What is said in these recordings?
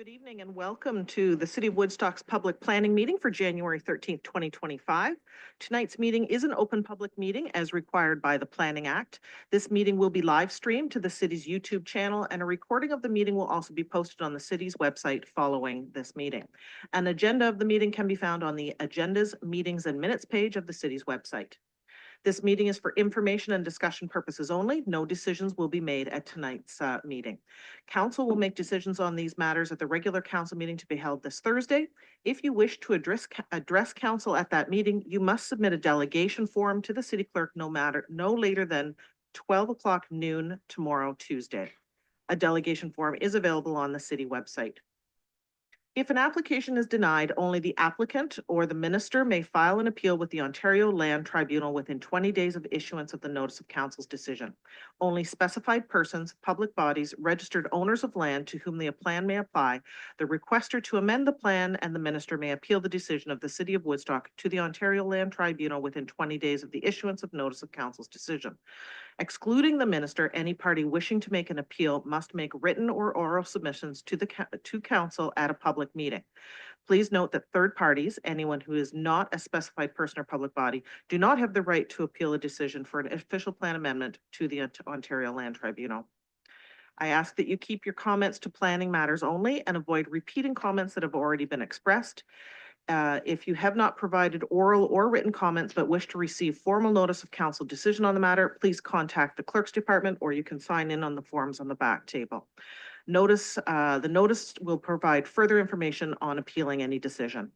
Good evening and welcome to the City of Woodstock's public planning meeting for January 13th, 2025. Tonight's meeting is an open public meeting as required by the Planning Act. This meeting will be live streamed to the city's YouTube channel, and a recording of the meeting will also be posted on the city's website following this meeting. An agenda of the meeting can be found on the Agendas, Meetings, and Minutes page of the city's website. This meeting is for information and discussion purposes only. No decisions will be made at tonight's meeting. Council will make decisions on these matters at the regular council meeting to be held this Thursday. If you wish to address council at that meeting, you must submit a delegation form to the city clerk no later than 12 o'clock noon tomorrow, Tuesday. A delegation form is available on the city website. If an application is denied, only the applicant or the minister may file an appeal with the Ontario Land Tribunal within 20 days of issuance of the notice of council's decision. Only specified persons, public bodies, registered owners of land to whom the plan may apply, the requester to amend the plan, and the minister may appeal the decision of the City of Woodstock to the Ontario Land Tribunal within 20 days of the issuance of notice of council's decision. Excluding the minister, any party wishing to make an appeal must make written or oral submissions to council at a public meeting. Please note that third parties, anyone who is not a specified person or public body, do not have the right to appeal a decision for an official plan amendment to the Ontario Land Tribunal. I ask that you keep your comments to planning matters only and avoid repeating comments that have already been expressed. If you have not provided oral or written comments but wish to receive formal notice of council decision on the matter, please contact the clerk's department or you can sign in on the forms on the back table. The notice will provide further information on appealing any decision.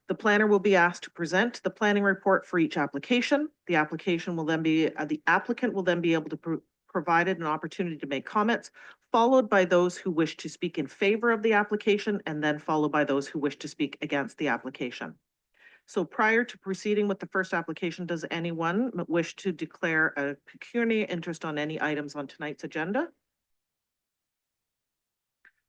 The planner will be asked to present the planning report for each application. The applicant will then be able to provided an opportunity to make comments, followed by those who wish to speak in favor of the application, and then followed by those who wish to speak against the application. So prior to proceeding with the first application, does anyone wish to declare a pecuniary interest on any items on tonight's agenda?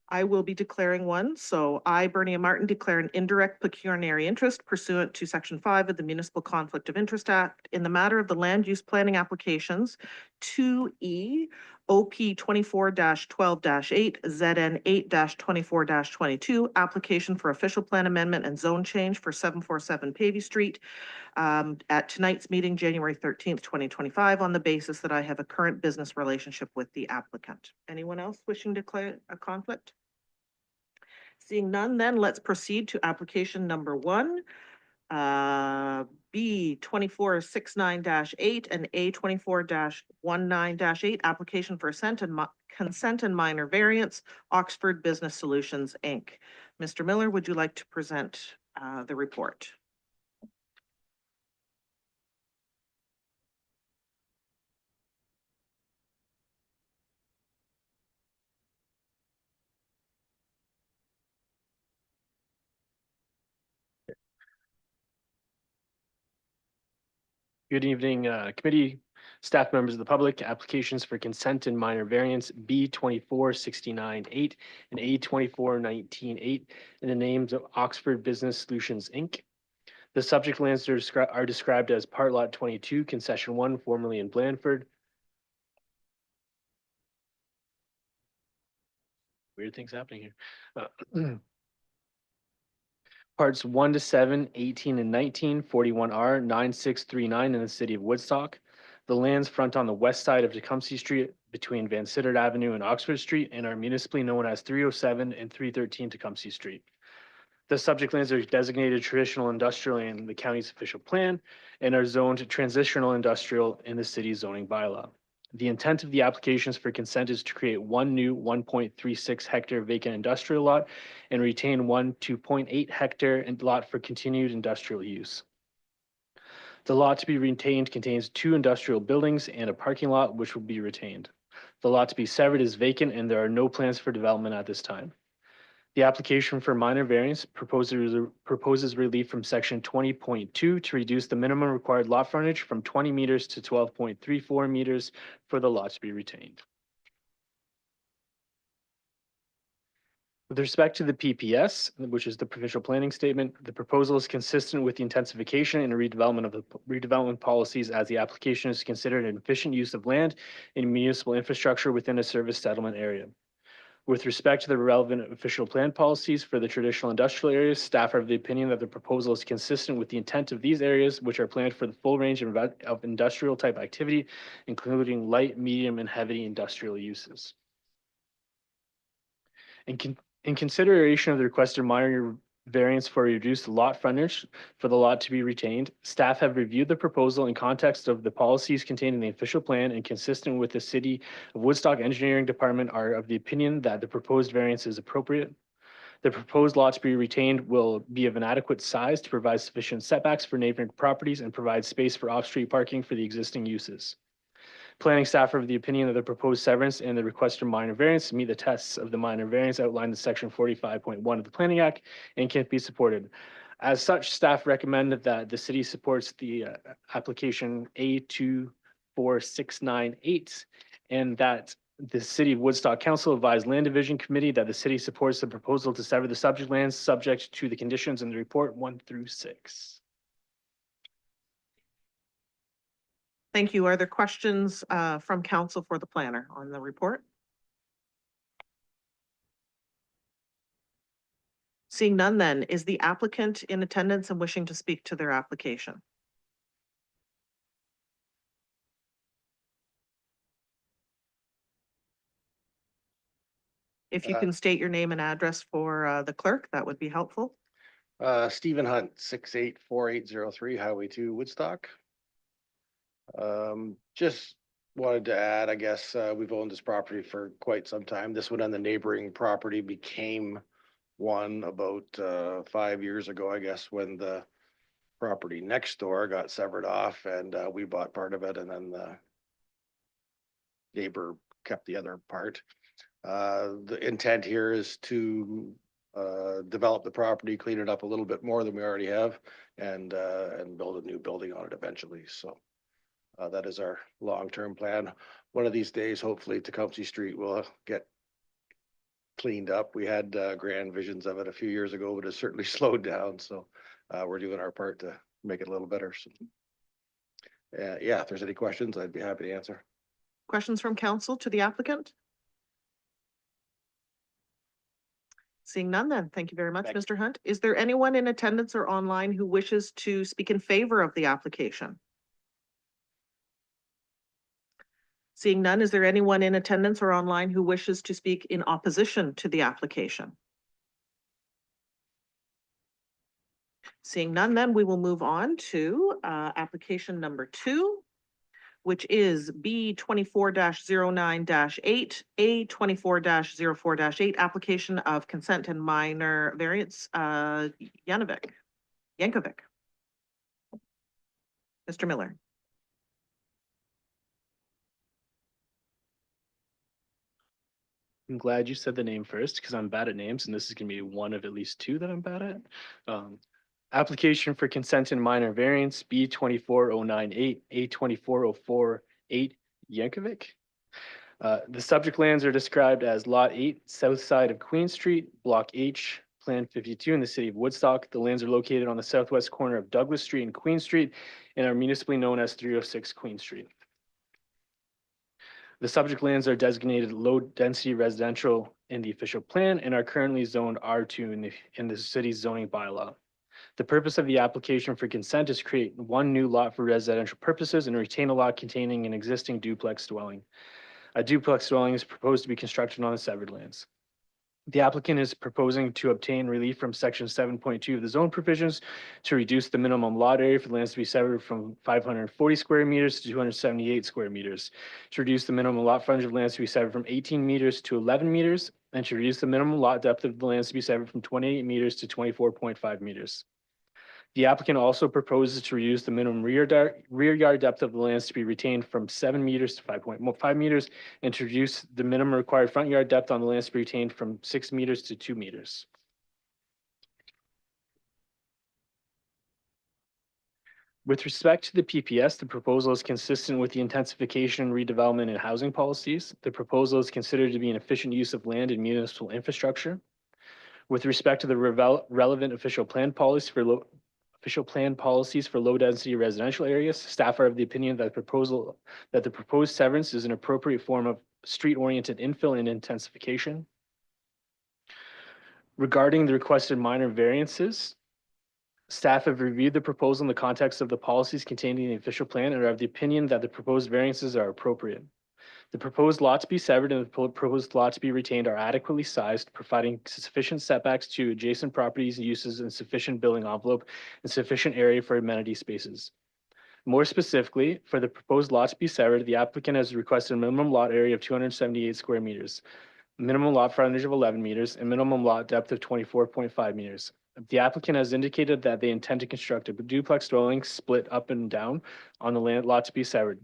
I will be declaring one. So I, Bernie Martin, declare an indirect pecuniary interest pursuant to Section 5 of the Municipal Conflict of Interest Act in the matter of the land use planning applications 2E, OP 24-12-8, ZN 8-24-22, application for official plan amendment and zone change for 747 Pavey Street at tonight's meeting, January 13th, 2025, on the basis that I have a current business relationship with the applicant. Anyone else wishing to declare a conflict? Seeing none, then let's proceed to application number 1, B 2469-8 and A 24-19-8, application for consent and minor variance, Oxford Business Solutions, Inc. Mr. Miller, would you like to present the report? Good evening, committee, staff, members of the public. Applications for consent and minor variance B 2469-8 and A 2419-8 in the names of Oxford Business Solutions, Inc. The subject lands are described as Part Lot 22, Concession 1, formerly in Blandford. Weird things happening here. Parts 1 to 7, 18 and 19, 41R 9639 in the city of Woodstock. The lands front on the west side of Tecumseh Street between Van Sittert Avenue and Oxford Street and are municipally known as 307 and 313 Tecumseh Street. The subject lands are designated traditional industrial in the county's official plan and are zoned transitional industrial in the city's zoning bylaw. The intent of the applications for consent is to create one new 1.36 hectare vacant industrial lot and retain one 2.8 hectare lot for continued industrial use. The lot to be retained contains 2 industrial buildings and a parking lot, which will be retained. The lot to be severed is vacant and there are no plans for development at this time. The application for minor variance proposes relief from section 20.2 to reduce the minimum required lot frontage from 20 meters to 12.34 meters for the lot to be retained. With respect to the PPS, which is the provincial planning statement, the proposal is consistent with the intensification and redevelopment policies as the application is considered an efficient use of land and municipal infrastructure within a service settlement area. With respect to the relevant official plan policies for the traditional industrial areas, staff are of the opinion that the proposal is consistent with the intent of these areas, which are planned for the full range of industrial type activity, including light, medium, and heavy industrial uses. In consideration of the requested minor variance for reduced lot frontage for the lot to be retained, staff have reviewed the proposal in context of the policies contained in the official plan and consistent with the City of Woodstock Engineering Department are of the opinion that the proposed variance is appropriate. The proposed lot to be retained will be of an adequate size to provide sufficient setbacks for neighboring properties and provide space for off-street parking for the existing uses. Planning staff are of the opinion that the proposed severance and the requested minor variance meet the tests of the minor variance outlined in section 45.1 of the Planning Act and can be supported. As such, staff recommend that the city supports the application A24698 and that the City of Woodstock Council advised Land Division Committee that the city supports the proposal to sever the subject lands subject to the conditions in the report 1 through 6. Thank you. Are there questions from council for the planner on the report? Seeing none then, is the applicant in attendance and wishing to speak to their application? If you can state your name and address for the clerk, that would be helpful. Stephen Hunt, 684803 Highway 2, Woodstock. Just wanted to add, I guess, we've owned this property for quite some time. This one on the neighboring property became one about 5 years ago, I guess, when the property next door got severed off and we bought part of it and then the neighbor kept the other part. The intent here is to develop the property, clean it up a little bit more than we already have, and build a new building on it eventually. So that is our long-term plan. One of these days, hopefully, Tecumseh Street will get cleaned up. We had grand visions of it a few years ago, but it's certainly slowed down. So we're doing our part to make it a little better. So, yeah, if there's any questions, I'd be happy to answer. Questions from council to the applicant? Seeing none then, thank you very much, Thank you. Mr. Hunt. Is there anyone in attendance or online who wishes to speak in favor of the application? Seeing none, is there anyone in attendance or online who wishes to speak in opposition to the application? Seeing none, then we will move on to application number 2, which is B 24-09-8, A 24-04-8, application of consent and minor variance, Yankovic. Mr. Miller. I'm glad you said the name first because I'm bad at names and this is going to be one of at least 2 that I'm bad at. Application for consent and minor variance B 24-09-8, A 24-04-8, Yankovic. The subject lands are described as Lot 8, south side of Queen Street, Block H, Plan 52 in the city of Woodstock. The lands are located on the southwest corner of Douglas Street and Queen Street and are municipally known as 306 Queen Street. The subject lands are designated low-density residential in the official plan and are currently zoned R2 in the city's zoning bylaw. The purpose of the application for consent is to create one new lot for residential purposes and retain a lot containing an existing duplex dwelling. A duplex dwelling is proposed to be constructed on the severed lands. The applicant is proposing to obtain relief from section 7.2 of the zone provisions to reduce the minimum lot area for the lands to be severed from 540 square meters to 278 square meters, to reduce the minimum lot frontage of lands to be severed from 18 meters to 11 meters, and to reduce the minimum lot depth of the lands to be severed from 28 meters to 24.5 meters. The applicant also proposes to reduce the minimum rear yard depth of the lands to be retained from 7 meters to 5.5 meters and to reduce the minimum required front yard depth on the lands to be retained from 6 meters to 2 meters. With respect to the PPS, the proposal is consistent with the intensification, redevelopment, and housing policies. The proposal is considered to be an efficient use of land and municipal infrastructure. With respect to the relevant official plan policies for low-density residential areas, staff are of the opinion that the proposed severance is an appropriate form of street-oriented infill and intensification. Regarding the requested minor variances, staff have reviewed the proposal in the context of the policies contained in the official plan and are of the opinion that the proposed variances are appropriate. The proposed lot to be severed and the proposed lot to be retained are adequately sized, providing sufficient setbacks to adjacent properties and uses and sufficient building envelope and sufficient area for amenity spaces. More specifically, for the proposed lot to be severed, the applicant has requested a minimum lot area of 278 square meters, minimum lot frontage of 11 meters, and minimum lot depth of 24.5 meters. The applicant has indicated that they intend to construct a duplex dwelling split up and down on the land lot to be severed.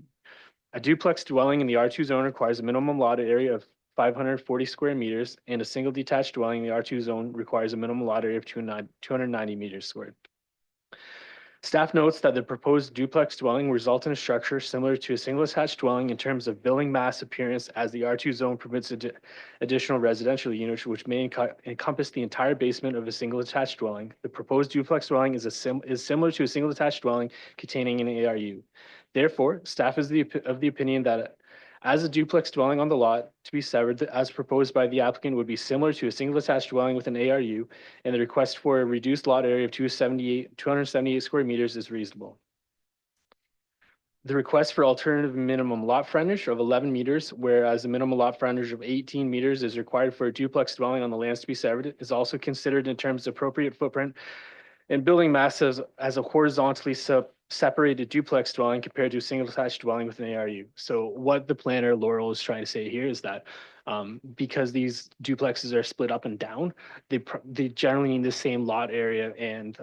A duplex dwelling in the R2 zone requires a minimum lot area of 540 square meters, and a single detached dwelling in the R2 zone requires a minimum lot area of 290 meters squared. Staff notes that the proposed duplex dwelling will result in a structure similar to a single attached dwelling in terms of building mass appearance, as the R2 zone permits additional residential units, which may encompass the entire basement of a single attached dwelling. The proposed duplex dwelling is similar to a single attached dwelling containing an ARU. Therefore, staff is of the opinion that as a duplex dwelling on the lot to be severed, as proposed by the applicant, would be similar to a single attached dwelling with an ARU, and the request for a reduced lot area of 278 square meters is reasonable. The request for alternative minimum lot frontage of 11 meters, whereas a minimum lot frontage of 18 meters is required for a duplex dwelling on the lands to be severed, is also considered in terms of appropriate footprint and building mass as a horizontally separated duplex dwelling compared to a single attached dwelling with an ARU. So what the planner, Laurel, is trying to say here is that because these duplexes are split up and down, they generally need the same lot area and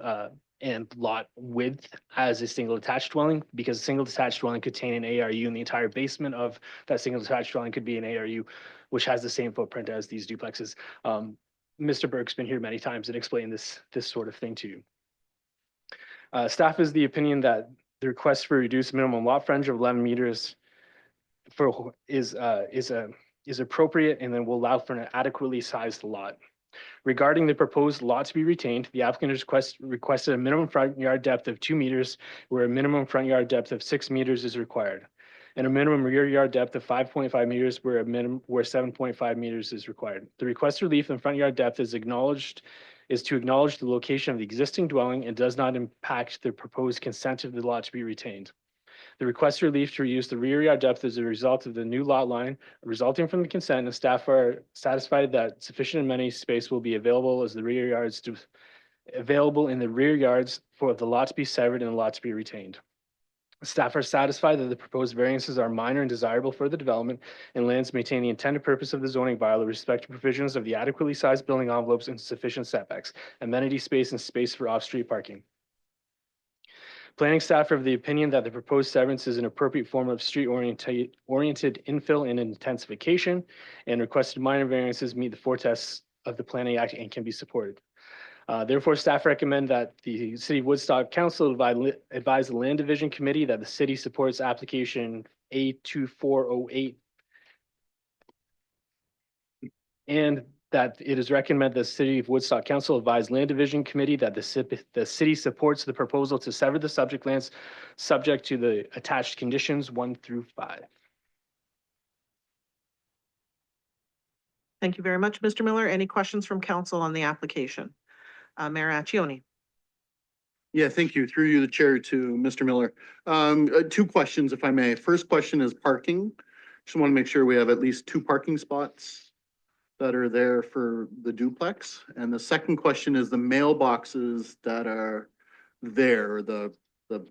lot width as a single attached dwelling, because a single detached dwelling could contain an ARU, and the entire basement of that single detached dwelling could be an ARU, which has the same footprint as these duplexes. Mr. Burke's been here many times and explained this sort of thing to you. Staff is the opinion that the request for reduced minimum lot frontage of 11 meters is appropriate, and then will allow for an adequately sized lot. Regarding the proposed lot to be retained, the applicant has requested a minimum front yard depth of 2 meters, where a minimum front yard depth of 6 meters is required, and a minimum rear yard depth of 5.5 meters, where 7.5 meters is required. The request relief in front yard depth is to acknowledge the location of the existing dwelling and does not impact the proposed consent of the lot to be retained. The request relief to reduce the rear yard depth is a result of the new lot line resulting from the consent, and staff are satisfied that sufficient amenity space will be available in the rear yards for the lot to be severed and the lot to be retained. Staff are satisfied that the proposed variances are minor and desirable for the development, and lands maintain the intended purpose of the zoning bylaw with respect to provisions of the adequately sized building envelopes and sufficient setbacks, amenity space, and space for off-street parking. Planning staff are of the opinion that the proposed severance is an appropriate form of street-oriented infill and intensification, and requested minor variances meet the 4 tests of the Planning Act and can be supported. Therefore, staff recommend that the City of Woodstock Council advise the Land Division Committee that the city supports application A2408, and that it is recommended that the City of Woodstock Council advise Land Division Committee that the city supports the proposal to sever the subject lands subject to the attached conditions 1 through 5. Thank you very much, Mr. Miller. Any questions from council on the application? Mayor Accioni. Yeah, thank you. Through you, the chair, to Mr. Miller. 2 questions, if I may. First question is parking. Just want to make sure we have at least 2 parking spots that are there for the duplex. And the second question is the mailboxes that are there, the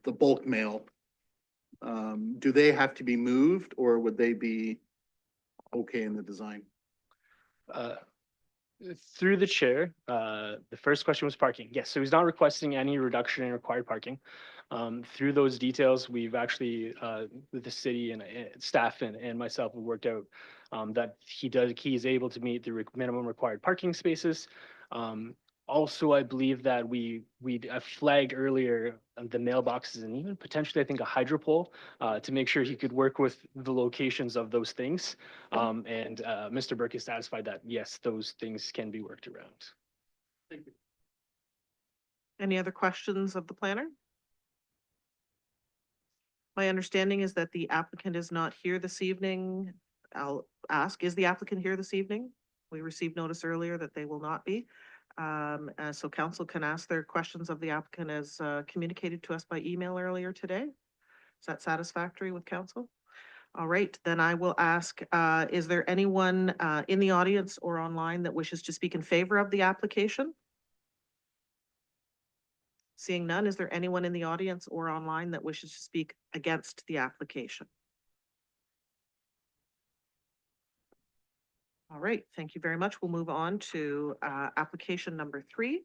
bulk mail. Do they have to be moved, or would they be okay in the design? Through the chair, the first question was parking. Yes, so he's not requesting any reduction in required parking. Through those details, we've actually, with the city and staff and myself, have worked out that he is able to meet the minimum required parking spaces. Also, I believe that we flagged earlier the mailboxes and even potentially, I think, a hydro pole to make sure he could work with the locations of those things. And Mr. Burke is satisfied that, yes, those things can be worked around. Thank you. Any other questions of the planner? My understanding is that the applicant is not here this evening. I'll ask, is the applicant here this evening? We received notice earlier that they will not be. So council can ask their questions of the applicant as communicated to us by email earlier today. Is that satisfactory with council? All right, then I will ask, is there anyone in the audience or online that wishes to speak in favor of the application? Seeing none, is there anyone in the audience or online that wishes to speak against the application? All right, thank you very much. We'll move on to application number 3.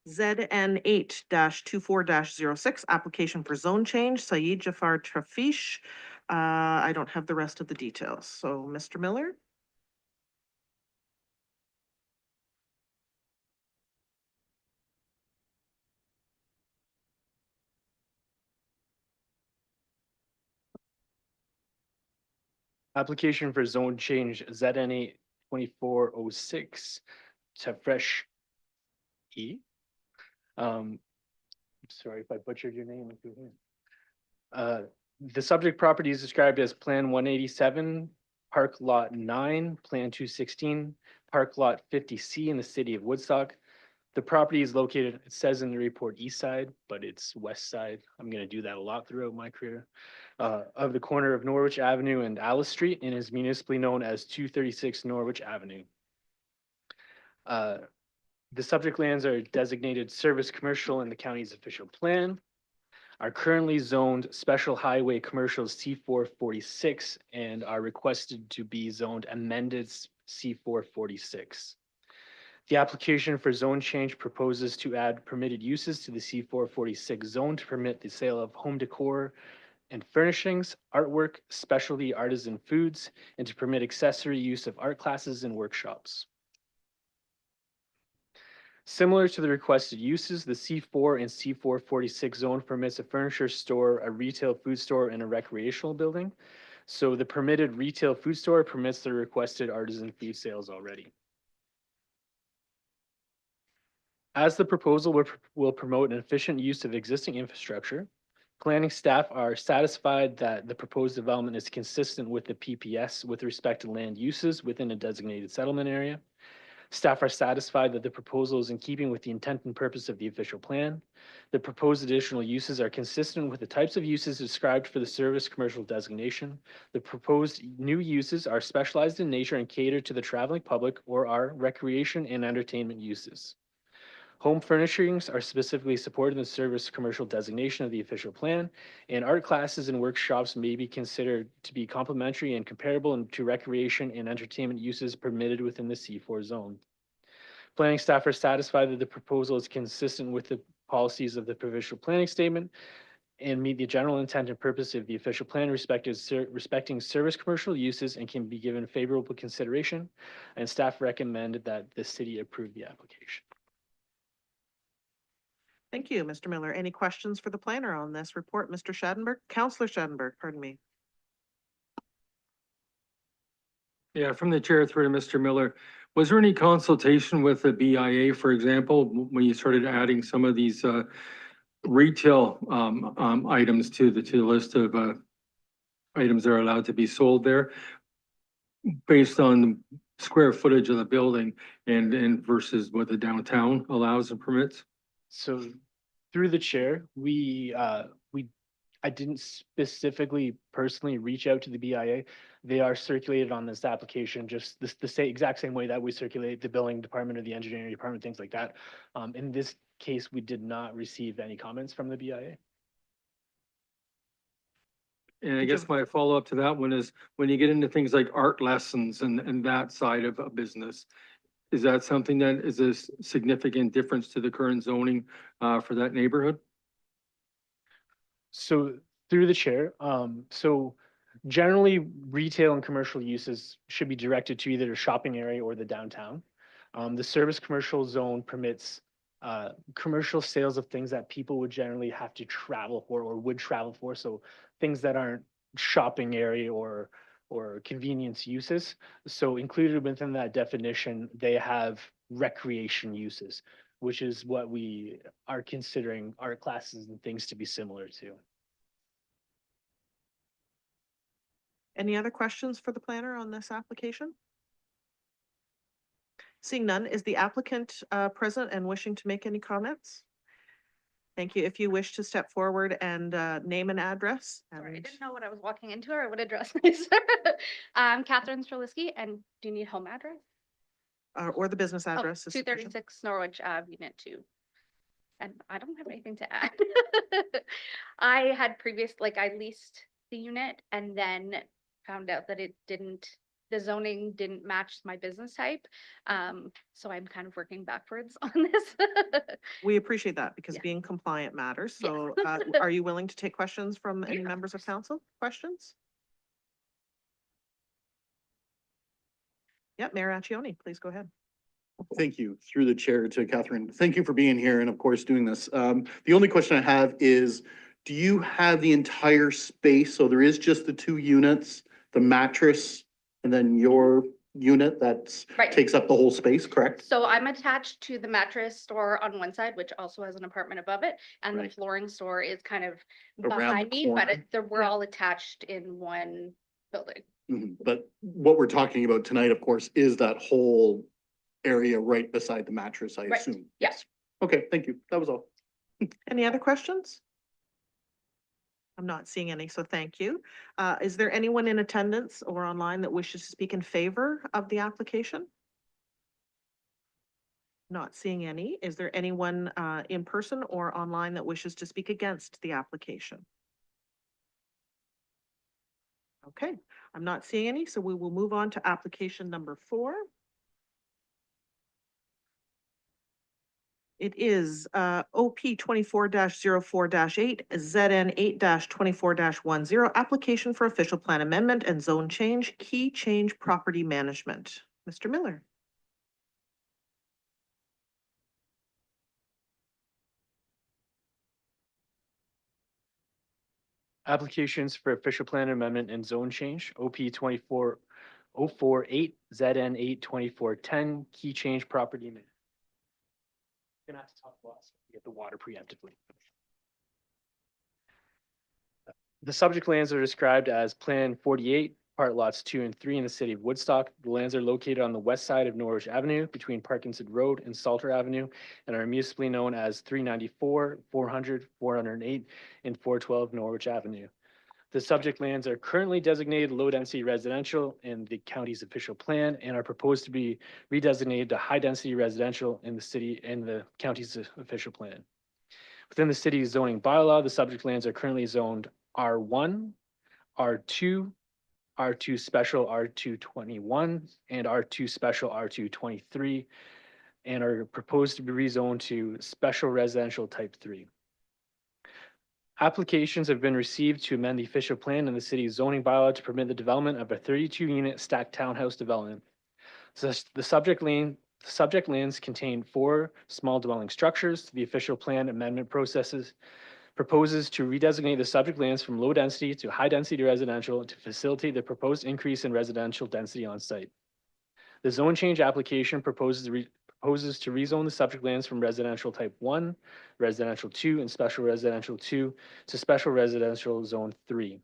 ZN 8-24-06, application for zone change, Saeed Jafar Trafish. I don't have the rest of the details. So, Mr. Miller? Application for zone change ZN 8-24-06 to fresh E. Sorry if I butchered your name. The subject property is described as Plan 187, Park Lot 9, Plan 216, Park Lot 50C in the city of Woodstock. The property is located, it says in the report, east side, but it's west side. I'm gonna do that a lot throughout my career. Of the corner of Norwich Avenue and Alice Street, and is municipally known as 236 Norwich Avenue. The subject lands are designated service commercial in the county's official plan, are currently zoned special highway commercial C446, and are requested to be zoned amended C446. The application for zone change proposes to add permitted uses to the C446 zone to permit the sale of home decor and furnishings, artwork, specialty artisan foods, and to permit accessory use of art classes and workshops. Similar to the requested uses, the C4 and C446 zone permits a furniture store, a retail food store, and a recreational building. So the permitted retail food store permits the requested artisan food sales already. As the proposal will promote an efficient use of existing infrastructure, planning staff are satisfied that the proposed development is consistent with the PPS with respect to land uses within a designated settlement area. Staff are satisfied that the proposal is in keeping with the intent and purpose of the official plan. The proposed additional uses are consistent with the types of uses described for the service commercial designation. The proposed new uses are specialized in nature and cater to the traveling public or are recreation and entertainment uses. Home furnishings are specifically supported in the service commercial designation of the official plan, and art classes and workshops may be considered to be complementary and comparable to recreation and entertainment uses permitted within the C4 zone. Planning staff are satisfied that the proposal is consistent with the policies of the provincial planning statement and meet the general intent and purpose of the official plan respecting service commercial uses and can be given favorable consideration. And staff recommend that the city approve the application. Thank you, Mr. Miller. Any questions for the planner on this report? Mr. Schadenberg, Councillor Schadenberg, pardon me. Yeah, from the chair through to Mr. Miller, was there any consultation with the BIA, for example, when you started adding some of these retail items to the list of items that are allowed to be sold there based on the square footage of the building and versus what the downtown allows and permits? So through the chair, I didn't specifically personally reach out to the BIA. They are circulated on this application, just the exact same way that we circulate the building department or the engineering department, things like that. In this case, we did not receive any comments from the BIA. And I guess my follow-up to that one is when you get into things like art lessons and that side of a business, is that something that is a significant difference to the current zoning for that neighborhood? So through the chair, so generally retail and commercial uses should be directed to either a shopping area or the downtown. The service commercial zone permits commercial sales of things that people would generally have to travel for or would travel for. So things that aren't shopping area or convenience uses. So included within that definition, they have recreation uses, which is what we are considering art classes and things to be similar to. Any other questions for the planner on this application? Seeing none, is the applicant present and wishing to make any comments? Thank you. If you wish to step forward and name and address. Sorry, I and- didn't know what I was walking into or I would address myself. I'm Catherine Streliski, and do you need home address? Or the business Oh, address. is sufficient. 236 Norwich Ave, Unit 2. And I don't have anything to add. I had I leased the unit and then found out that the zoning didn't match my business type. So I'm kind of working backwards on this. We appreciate that because Yeah. being compliant matters. Yes. So are you willing to take questions from any Yeah, of members of council? Questions? Yep, Mayor Accioni, please go ahead. Thank you, through the chair to Catherine. Thank you for being here and of course doing this. The only question I have is, do you have the entire space? So there is just the two units, the mattress, and then your unit that Right. takes up the whole space, correct? So I'm attached to the mattress store on one side, which also has an apartment above it, and the Right. flooring store is kind of Around behind the me, but corner. we're Yeah. all attached in one building. But what we're talking about tonight, of course, is that whole area right beside the mattress, I Right, assume. yeah. Yes. Okay, thank you. That was all. Any other questions? I'm not seeing any, so thank you. Is there anyone in attendance or online that wishes to speak in favor of the application? Not seeing any. Is there anyone in person or online that wishes to speak against the application? Okay, I'm not seeing any, so we will move on to application number 4. It is OP 24-04-8, ZN 8-24-10, application for official plan amendment and zone change, key change property management. Mr. Miller. Applications for official plan amendment and zone change, OP 24048, ZN 8-24-10, key change property. Gonna have to talk about get the water preemptively. The subject lands are described as Plan 48, part lots 2 and 3 in the city of Woodstock. The lands are located on the west side of Norwich Avenue between Parkinson Road and Salter Avenue and are municipally known as 394, 400, 408, and 412 Norwich Avenue. The subject lands are currently designated low-density residential in the county's official plan and are proposed to be redesignated to high-density residential in the county's official plan. Within the city's zoning bylaw, the subject lands are currently zoned R1, R2, R2 special R221, and R2 special R223, and are proposed to be rezoned to special residential type 3. Applications have been received to amend the official plan in the city's zoning bylaw to permit the development of a 32-unit stacked townhouse development. So the subject lands contain 4 small dwelling structures. The official plan amendment processes proposes to redesignate the subject lands from low density to high density residential to facilitate the proposed increase in residential density on site. The zone change application proposes to rezone the subject lands from residential type 1, residential 2, and special residential 2 to special residential zone 3.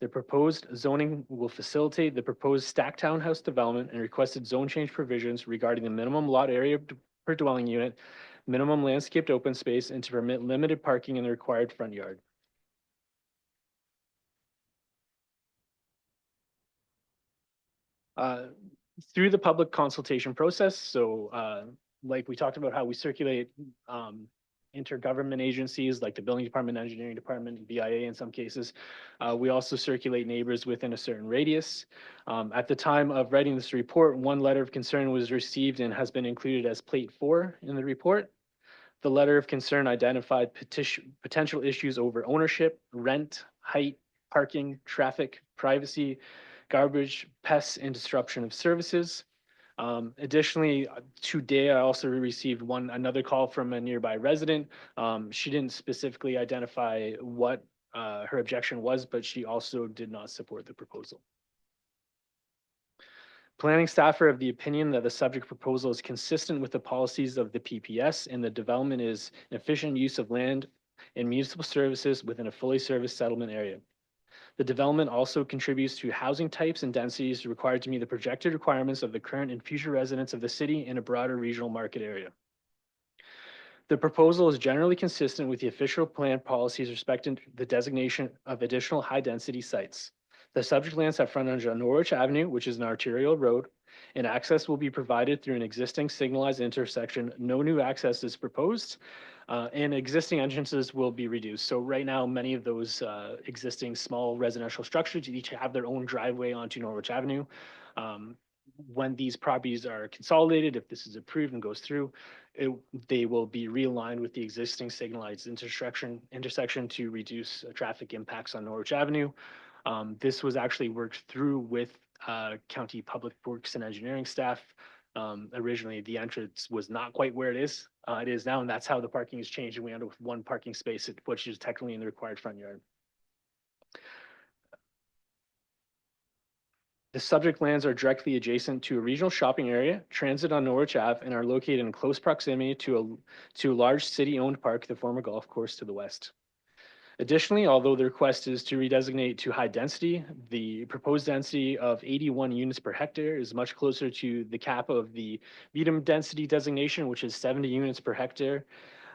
The proposed zoning will facilitate the proposed stacked townhouse development and requested zone change provisions regarding the minimum lot area per dwelling unit, minimum landscaped open space, and to permit limited parking in the required front yard. Through the public consultation process, so like we talked about how we circulate intergovernment agencies like the building department, engineering department, BIA in some cases. We also circulate neighbors within a certain radius. At the time of writing this report, 1 letter of concern was received and has been included as plate 4 in the report. The letter of concern identified potential issues over ownership, rent, height, parking, traffic, privacy, garbage, pests, and disruption of services. Additionally, today I also received another call from a nearby resident. She didn't specifically identify what her objection was, but she also did not support the proposal. Planning staff are of the opinion that the subject proposal is consistent with the policies of the PPS and the development is an efficient use of land and municipal services within a fully serviced settlement area. The development also contributes to housing types and densities required to meet the projected requirements of the current and future residents of the city in a broader regional market area. The proposal is generally consistent with the official plan policies respecting the designation of additional high-density sites. The subject lands have frontage on Norwich Avenue, which is an arterial road, and access will be provided through an existing signalized intersection. No new access is proposed, and existing entrances will be reduced. So right now, many of those existing small residential structures each have their own driveway onto Norwich Avenue. When these properties are consolidated, if this is approved and goes through, they will be realigned with the existing signalized intersection to reduce traffic impacts on Norwich Avenue. This was actually worked through with County Public Works and Engineering staff. Originally, the entrance was not quite where it is now, and that's how the parking has changed, and we end up with one parking space, which is technically in the required front yard. The subject lands are directly adjacent to a regional shopping area, transit on Norwich Ave, and are located in close proximity to a large city-owned park, the former golf course to the west. Additionally, although the request is to redesignate to high density, the proposed density of 81 units per hectare is much closer to the cap of the medium density designation, which is 70 units per hectare,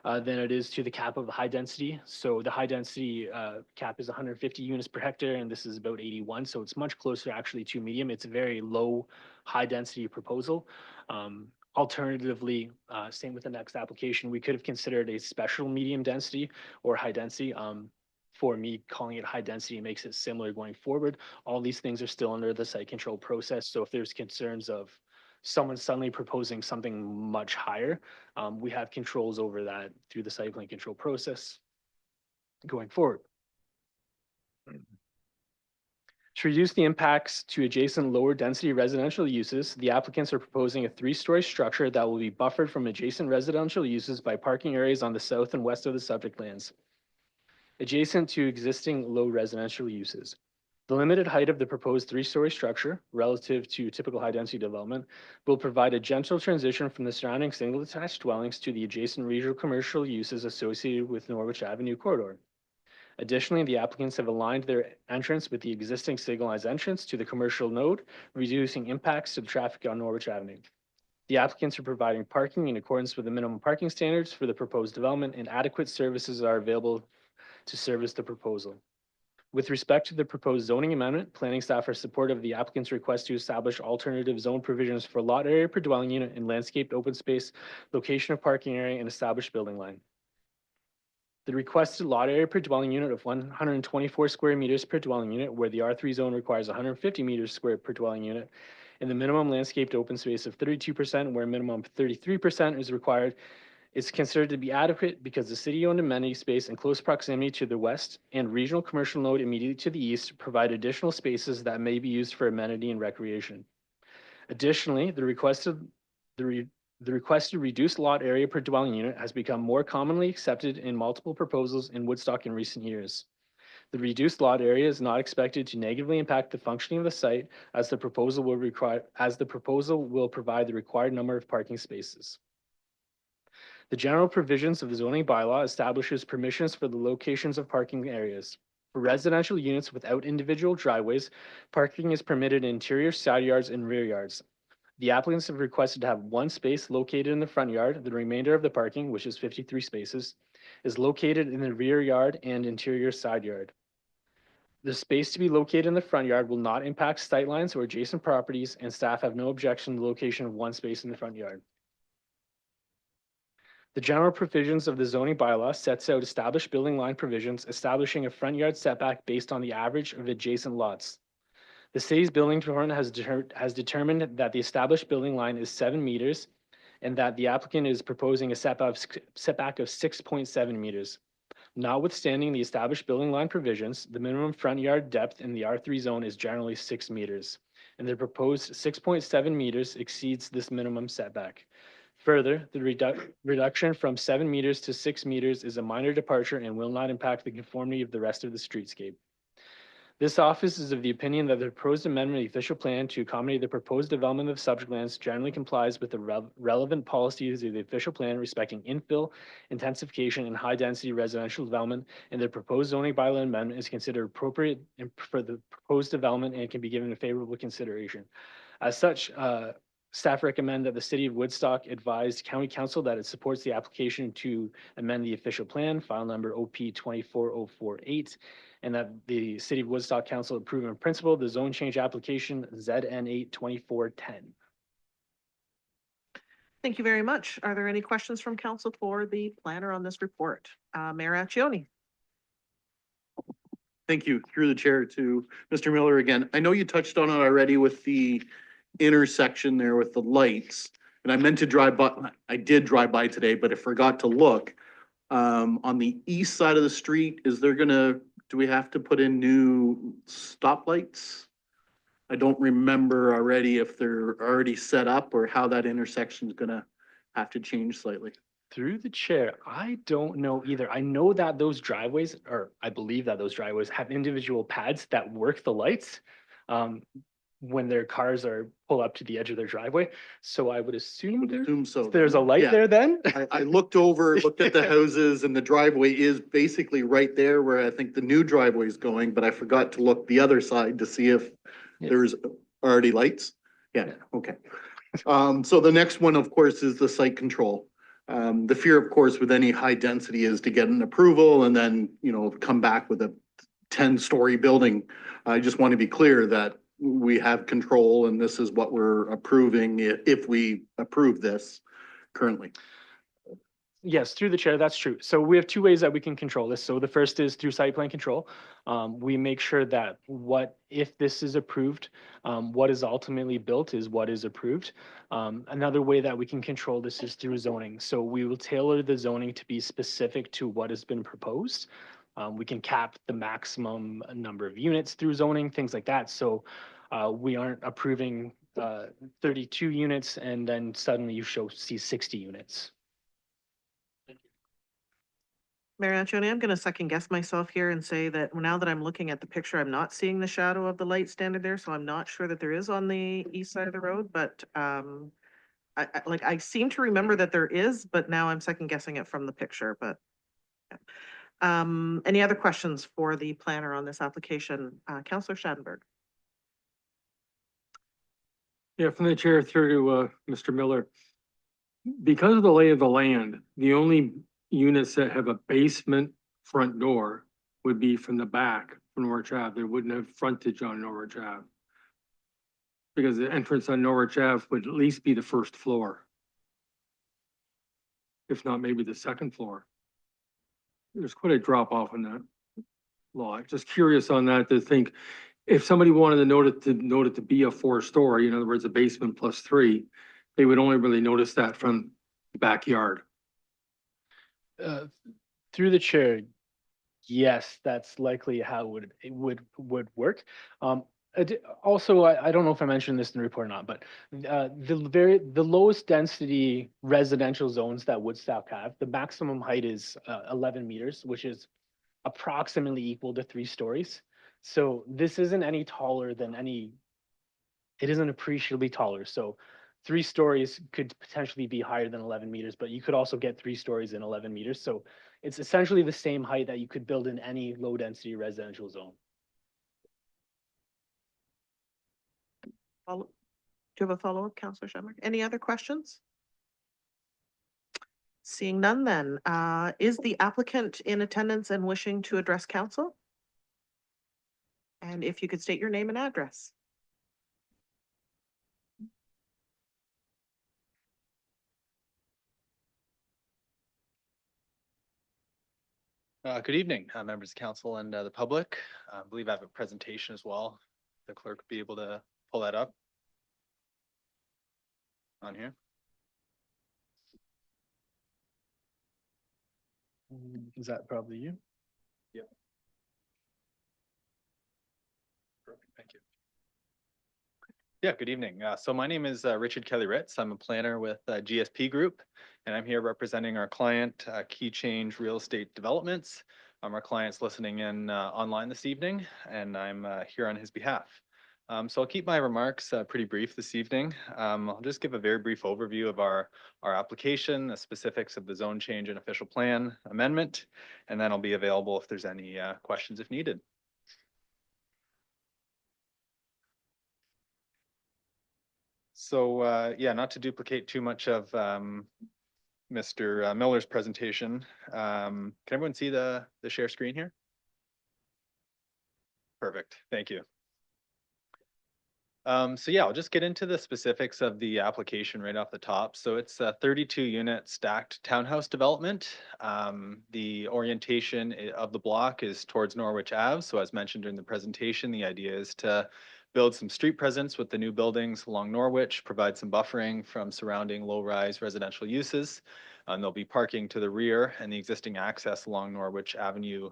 than it is to the cap of the high density. So the high density cap is 150 units per hectare, and this is about 81. So it's much closer actually to medium. It's a very low, high density proposal. Alternatively, same with the next application, we could have considered a special medium density or high density. For me, calling it high density makes it similar going forward. All these things are still under the site control process. So if there's concerns of someone suddenly proposing something much higher, we have controls over that through the site plan control process going forward. To reduce the impacts to adjacent lower density residential uses, the applicants are proposing a 3-story structure that will be buffered from adjacent residential uses by parking areas on the south and west of the subject lands, adjacent to existing low residential uses. The limited height of the proposed 3-story structure relative to typical high-density development will provide a gentle transition from the surrounding single-detached dwellings to the adjacent regional commercial uses associated with Norwich Avenue corridor. Additionally, the applicants have aligned their entrance with the existing signalized entrance to the commercial node, reducing impacts to the traffic on Norwich Avenue. The applicants are providing parking in accordance with the minimum parking standards for the proposed development, and adequate services are available to service the proposal. With respect to the proposed zoning amendment, planning staff are supportive of the applicant's request to establish alternative zone provisions for lot area per dwelling unit and landscaped open space, location of parking area, and established building line. The requested lot area per dwelling unit of 124 square meters per dwelling unit, where the R3 zone requires 150 meters square per dwelling unit, and the minimum landscaped open space of 32%, where minimum 33% is required, is considered to be adequate because the city-owned amenity space in close proximity to the west and regional commercial node immediately to the east provide additional spaces that may be used for amenity and recreation. Additionally, the requested reduced lot area per dwelling unit has become more commonly accepted in multiple proposals in Woodstock in recent years. The reduced lot area is not expected to negatively impact the functioning of the site, as the proposal will provide the required number of parking spaces. The general provisions of the zoning bylaw establishes permissions for the locations of parking areas. For residential units without individual driveways, parking is permitted in interior side yards and rear yards. The applicants have requested to have one space located in the front yard. The remainder of the parking, which is 53 spaces, is located in the rear yard and interior side yard. The space to be located in the front yard will not impact sight lines or adjacent properties, and staff have no objection to the location of one space in the front yard. The general provisions of the zoning bylaw sets out established building line provisions, establishing a front yard setback based on the average of adjacent lots. The city's building department has determined that the established building line is 7 meters and that the applicant is proposing a setback of 6.7 meters. Notwithstanding the established building line provisions, the minimum front yard depth in the R3 zone is generally 6 meters, and the proposed 6.7 meters exceeds this minimum setback. Further, the reduction from 7 meters to 6 meters is a minor departure and will not impact the conformity of the rest of the streetscape. This office is of the opinion that the proposed amendment of the official plan to accommodate the proposed development of subject lands generally complies with the relevant policies of the official plan respecting infill, intensification, and high-density residential development, and the proposed zoning bylaw amendment is considered appropriate for the proposed development and can be given a favorable consideration. As such, staff recommend that the city of Woodstock advise county council that it supports the application to amend the official plan, file number OP 24048, and that the city of Woodstock council approve in principle the zone change application ZN 82410. Thank you very much. Are there any questions from council for the planner on this report? Mayor Accioni? Thank you, through the chair to Mr. Miller again. I know you touched on it already with the intersection there with the lights. And I meant to drive by, I did drive by today, but I forgot to look. On the east side of the street, do we have to put in new stoplights? I don't remember already if they're already set up or how that intersection is gonna have to change slightly. Through the chair, I don't know either. I know that those driveways, or I believe that those driveways have individual pads that work the lights when their cars are pull up to the edge of their driveway. So I would assume Assume so. there's a light Yeah. there then. I looked at the houses and the driveway is basically right there where I think the new driveway is going, but I forgot to look the other side to see if Yeah. there's already lights. Yeah, Yeah. okay. So the next one, of course, is the site control. The fear, of course, with any high density is to get an approval and then, come back with a 10-story building. I just want to be clear that we have control and this is what we're approving if we approve this currently. Yes, through the chair, that's true. So we have two ways that we can control this. So the first is through site plan control. We make sure that if this is approved, what is ultimately built is what is approved. Another way that we can control this is through zoning. So we will tailor the zoning to be specific to what has been proposed. We can cap the maximum number of units through zoning, things like that. So we aren't approving 32 units and then suddenly you see 60 units. Mayor Anthony, I'm gonna second guess myself here and say that now that I'm looking at the picture, I'm not seeing the shadow of the light standard there, so I'm not sure that there is on the east side of the road, but I seem to remember that there is, but now I'm second guessing it from the picture, but. Yeah. Any other questions for the planner on this application? Councillor Schadenberg. Yeah, from the chair through to Mr. Miller. Because of the lay of the land, the only units that have a basement front door would be from the back from Norwich Ave. They wouldn't have frontage on Norwich Ave. Because the entrance on Norwich Ave would at least be the first floor. If not, maybe the second floor. There's quite a drop off in that lot. Just curious on that to think, if somebody wanted to note it to be a 4-story, in other words, a basement plus 3, they would only really notice that from the backyard. Through the chair, yes, that's likely how it would work. Also, I don't know if I mentioned this in the report or not, but the lowest density residential zones that Woodstock have, the maximum height is 11 meters, which is approximately equal to 3 stories. So this isn't any taller than it isn't appreciably taller. So 3 stories could potentially be higher than 11 meters, but you could also get 3 stories in 11 meters. So it's essentially the same height that you could build in any low density residential zone. Do you have a follow-up, Councillor Schadenberg? Any other questions? Seeing none then, is the applicant in attendance and wishing to address council? And if you could state your name and address. Good evening, members of council and the public. I believe I have a presentation as well. The clerk would be able to pull that up on here. Is that probably you? Yep. Perfect, thank you. Yeah, good evening. So my name is Richard Kelly Ritz. I'm a planner with GSP Group, and I'm here representing our client, Key Change Real Estate Developments, Our client's listening in online this evening, and I'm here on his behalf. So I'll keep my remarks pretty brief this evening. I'll just give a very brief overview of our application, the specifics of the zone change and official plan amendment, and then I'll be available if there's any questions if needed. So yeah, not to duplicate too much of Mr. Miller's presentation. Can everyone see the share screen here? Perfect, thank you. So yeah, I'll just get into the specifics of the application right off the top. So it's a 32 unit stacked townhouse development. The orientation of the block is towards Norwich Ave. So as mentioned during the presentation, the idea is to build some street presence with the new buildings along Norwich, provide some buffering from surrounding low-rise residential uses. And there'll be parking to the rear, and the existing access along Norwich Avenue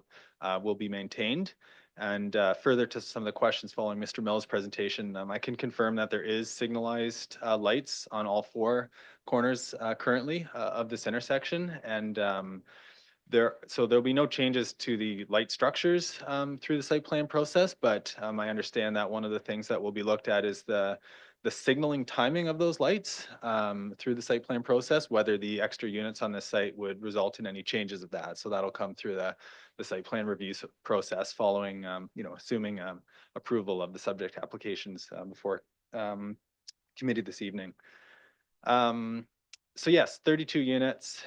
will be maintained. And further to some of the questions following Mr. Miller's presentation, I can confirm that there is signalized lights on all four corners currently of this intersection. And so there'll be no changes to the light structures through the site plan process, but I understand that one of the things that will be looked at is the signaling timing of those lights through the site plan process, whether the extra units on this site would result in any changes of that. So that'll come through the site plan review process following, assuming approval of the subject applications before committee this evening. So yes, 32 units,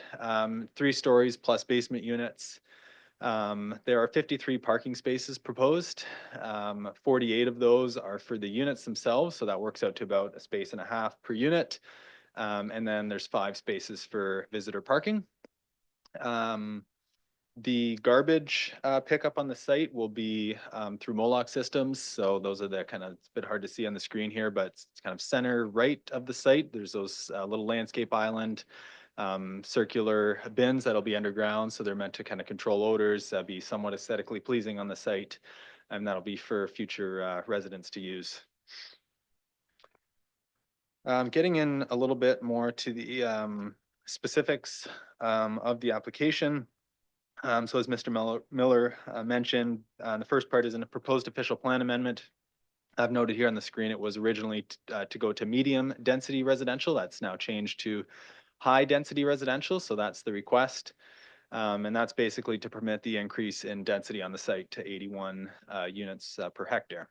3 stories plus basement units. There are 53 parking spaces proposed. 48 of those are for the units themselves, so that works out to about a space and a half per unit. And then there's 5 spaces for visitor parking. The garbage pickup on the site will be through Moloch systems. So those are the kind of, it's a bit hard to see on the screen here, but it's kind of center right of the site. There's those little landscape island circular bins that'll be underground. So they're meant to kind of control odors, be somewhat aesthetically pleasing on the site. And that'll be for future residents to use. Getting in a little bit more to the specifics of the application. So as Mr. Miller mentioned, the first part is in a proposed official plan amendment. I've noted here on the screen, it was originally to go to medium density residential. That's now changed to high density residential. So that's the request. And that's basically to permit the increase in density on the site to 81 units per hectare.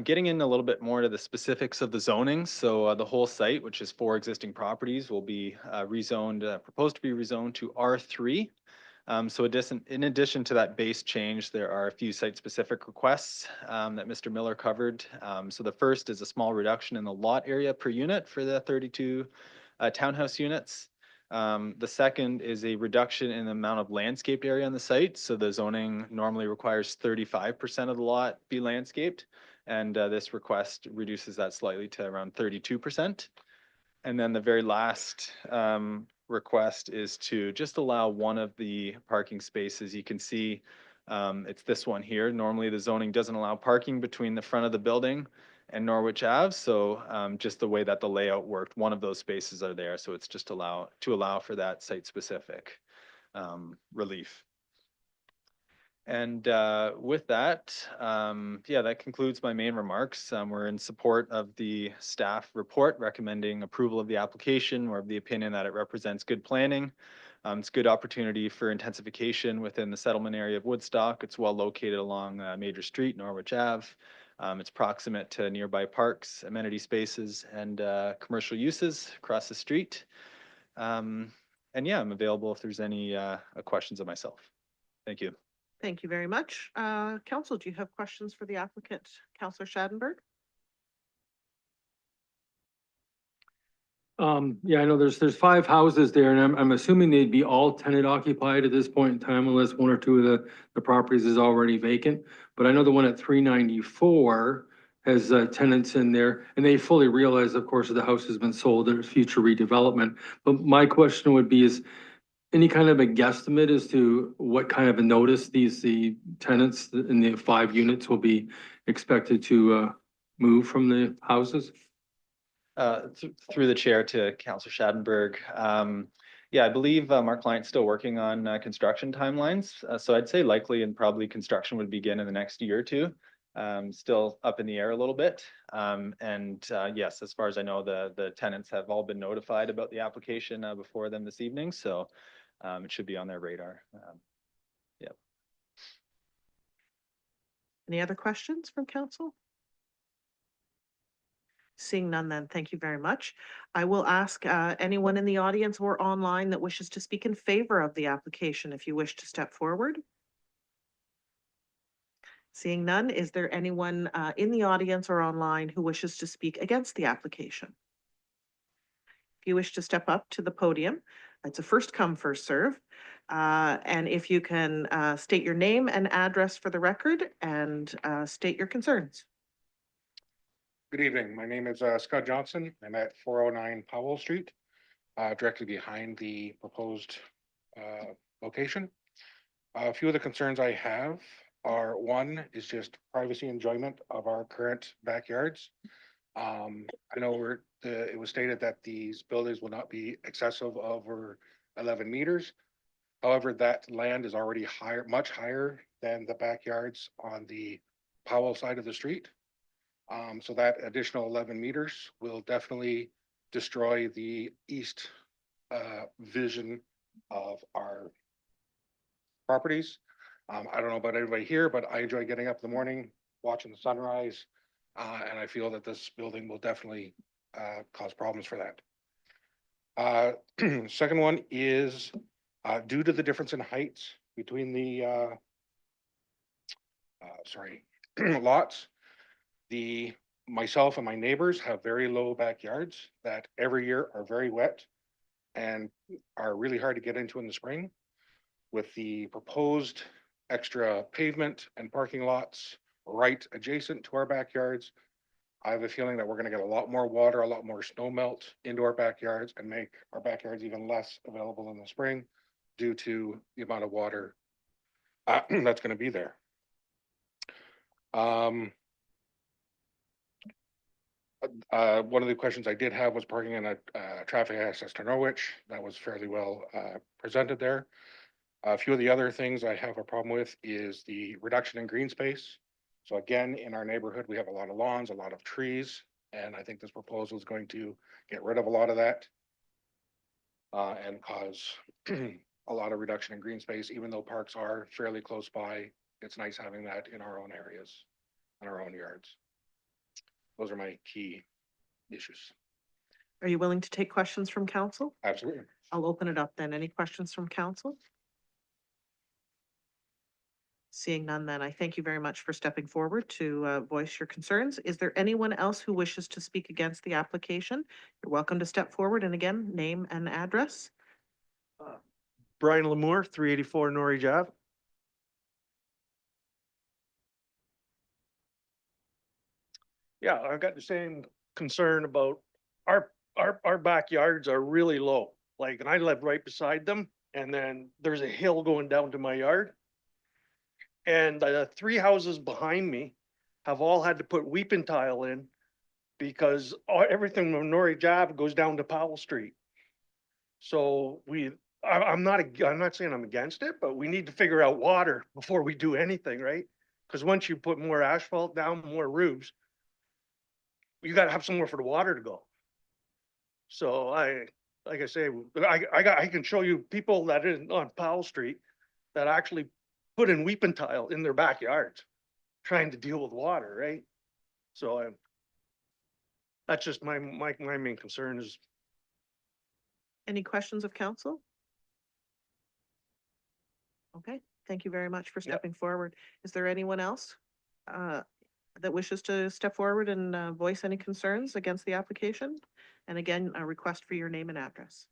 Getting in a little bit more to the specifics of the zoning. So the whole site, which is 4 existing properties, will be rezoned, proposed to be rezoned to R3. So in addition to that base change, there are a few site-specific requests that Mr. Miller covered. So the first is a small reduction in the lot area per unit for the 32 townhouse units. The second is a reduction in the amount of landscaped area on the site. So the zoning normally requires 35% of the lot be landscaped. And this request reduces that slightly to around 32%. And then the very last request is to just allow one of the parking spaces. You can see it's this one here. Normally the zoning doesn't allow parking between the front of the building and Norwich Ave. So just the way that the layout worked, one of those spaces are there. So it's just to allow for that site specific relief. And with that, yeah, that concludes my main remarks. We're in support of the staff report recommending approval of the application. We're of the opinion that it represents good planning. It's a good opportunity for intensification within the settlement area of Woodstock. It's well located along Major Street, Norwich Ave. It's proximate to nearby parks, amenity spaces, and commercial uses across the street. And yeah, I'm available if there's any questions of myself. Thank you. Thank you very much. Council, do you have questions for the applicant, Councillor Schadenberg? Yeah, I know there's 5 houses there, and I'm assuming they'd be all tenant occupied at this point in time, unless 1 or 2 of the properties is already vacant. But I know the one at 394 has tenants in there, and they fully realize, of course, that the house has been sold, there's future redevelopment. But my question would be, is any kind of a guesstimate as to what kind of a notice the tenants in the 5 units will be expected to move from the houses? Through the chair to Councillor Schadenberg. Yeah, I believe our client's still working on construction timelines. So I'd say likely and probably construction would begin in the next year or two. Still up in the air a little bit. Yes, as far as I know, the tenants have all been notified about the application before them this evening. So it should be on their radar. Any other questions from council? Seeing none, then thank you very much. I will ask anyone in the audience or online that wishes to speak in favor of the application if you wish to step forward. Seeing none, is there anyone in the audience or online who wishes to speak against the application? If you wish to step up to the podium, it's a first come, first serve. And if you can state your name and address for the record and state your concerns. Good evening. My name is Scott Johnson. I'm at 409 Powell Street, directly behind the proposed location. A few of the concerns I have are, one is just privacy enjoyment of our current backyards. I know it was stated that these buildings will not be excessive over 11 meters. However, that land is already higher, much higher than the backyards on the Powell side of the street. So that additional 11 meters will definitely destroy the east vision of our properties. I don't know about everybody here, but I enjoy getting up in the morning, watching the sunrise. And I feel that this building will definitely cause problems for that. Second one is due to the difference in heights between the lots. Myself and my neighbors have very low backyards that every year are very wet and are really hard to get into in the spring. With the proposed extra pavement and parking lots right adjacent to our backyards, I have a feeling that we're going to get a lot more water, a lot more snow melt into our backyards and make our backyards even less available in the spring due to the amount of water that's going to be there. One of the questions I did have was parking in a traffic access to Norwich. That was fairly well presented there. A few of the other things I have a problem with is the reduction in green space. So again, in our neighborhood, we have a lot of lawns, a lot of trees, and I think this proposal is going to get rid of a lot of that and cause a lot of reduction in green space. Even though parks are fairly close by, it's nice having that in our own areas, in our own yards. Those are my key issues. Are you willing to take questions from council? Absolutely. I'll open it up then. Any questions from council? Seeing none, then I thank you very much for stepping forward to voice your concerns. Is there anyone else who wishes to speak against the application? You're welcome to step forward and again, name and address. Brian Lemore, 384 Norwich Ave. Yeah, I've got the same concern about our backyards are really low. Like, and I live right beside them, and then there's a hill going down to my yard. And the three houses behind me have all had to put weeping tile in because everything from Norwich Ave goes down to Powell Street. So I'm not saying I'm against it, but we need to figure out water before we do anything, right? Because once you put more asphalt down, more roofs, you gotta have somewhere for the water to go. So like I say, I can show you people that is on Powell Street that actually put in weeping tile in their backyards, trying to deal with water, right? So that's just my main concern is. Any questions of council? Okay, thank you very much for stepping forward. Is there anyone else that wishes to step forward and voice any concerns against the application? And again, a request for your name and address.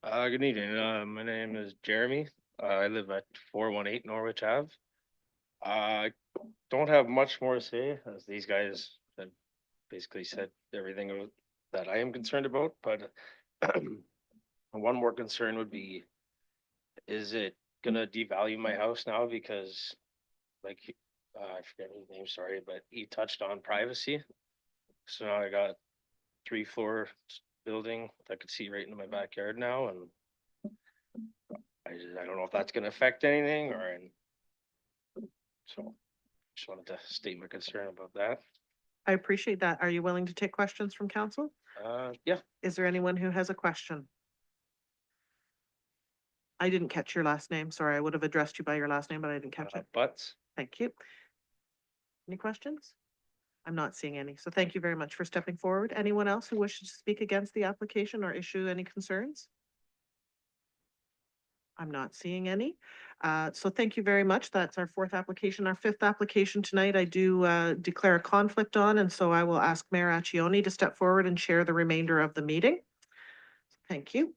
Good evening. My name is Jeremy. I live at 418 Norwich Ave. I don't have much more to say as these guys have basically said everything that I am concerned about, but one more concern would be, is it gonna devalue my house now? Because like, I forget his name, sorry, but he touched on privacy. So now I got 3-floor building that could see right into my backyard now, and I don't know if that's gonna affect anything so just wanted to state my concern about that. I appreciate that. Are you willing to take questions from council? Yeah, Is there anyone who has a question? I didn't catch your last name. Sorry, I would have addressed you by your last name, but I didn't catch it. Butts. Thank you. Any questions? I'm not seeing any. So thank you very much for stepping forward. Anyone else who wishes to speak against the application or issue any concerns? I'm not seeing any. So thank you very much. That's our fourth application. Our fifth application tonight, I do declare a conflict on, and so I will ask Mayor Accioni to step forward and share the remainder of the meeting. Thank you.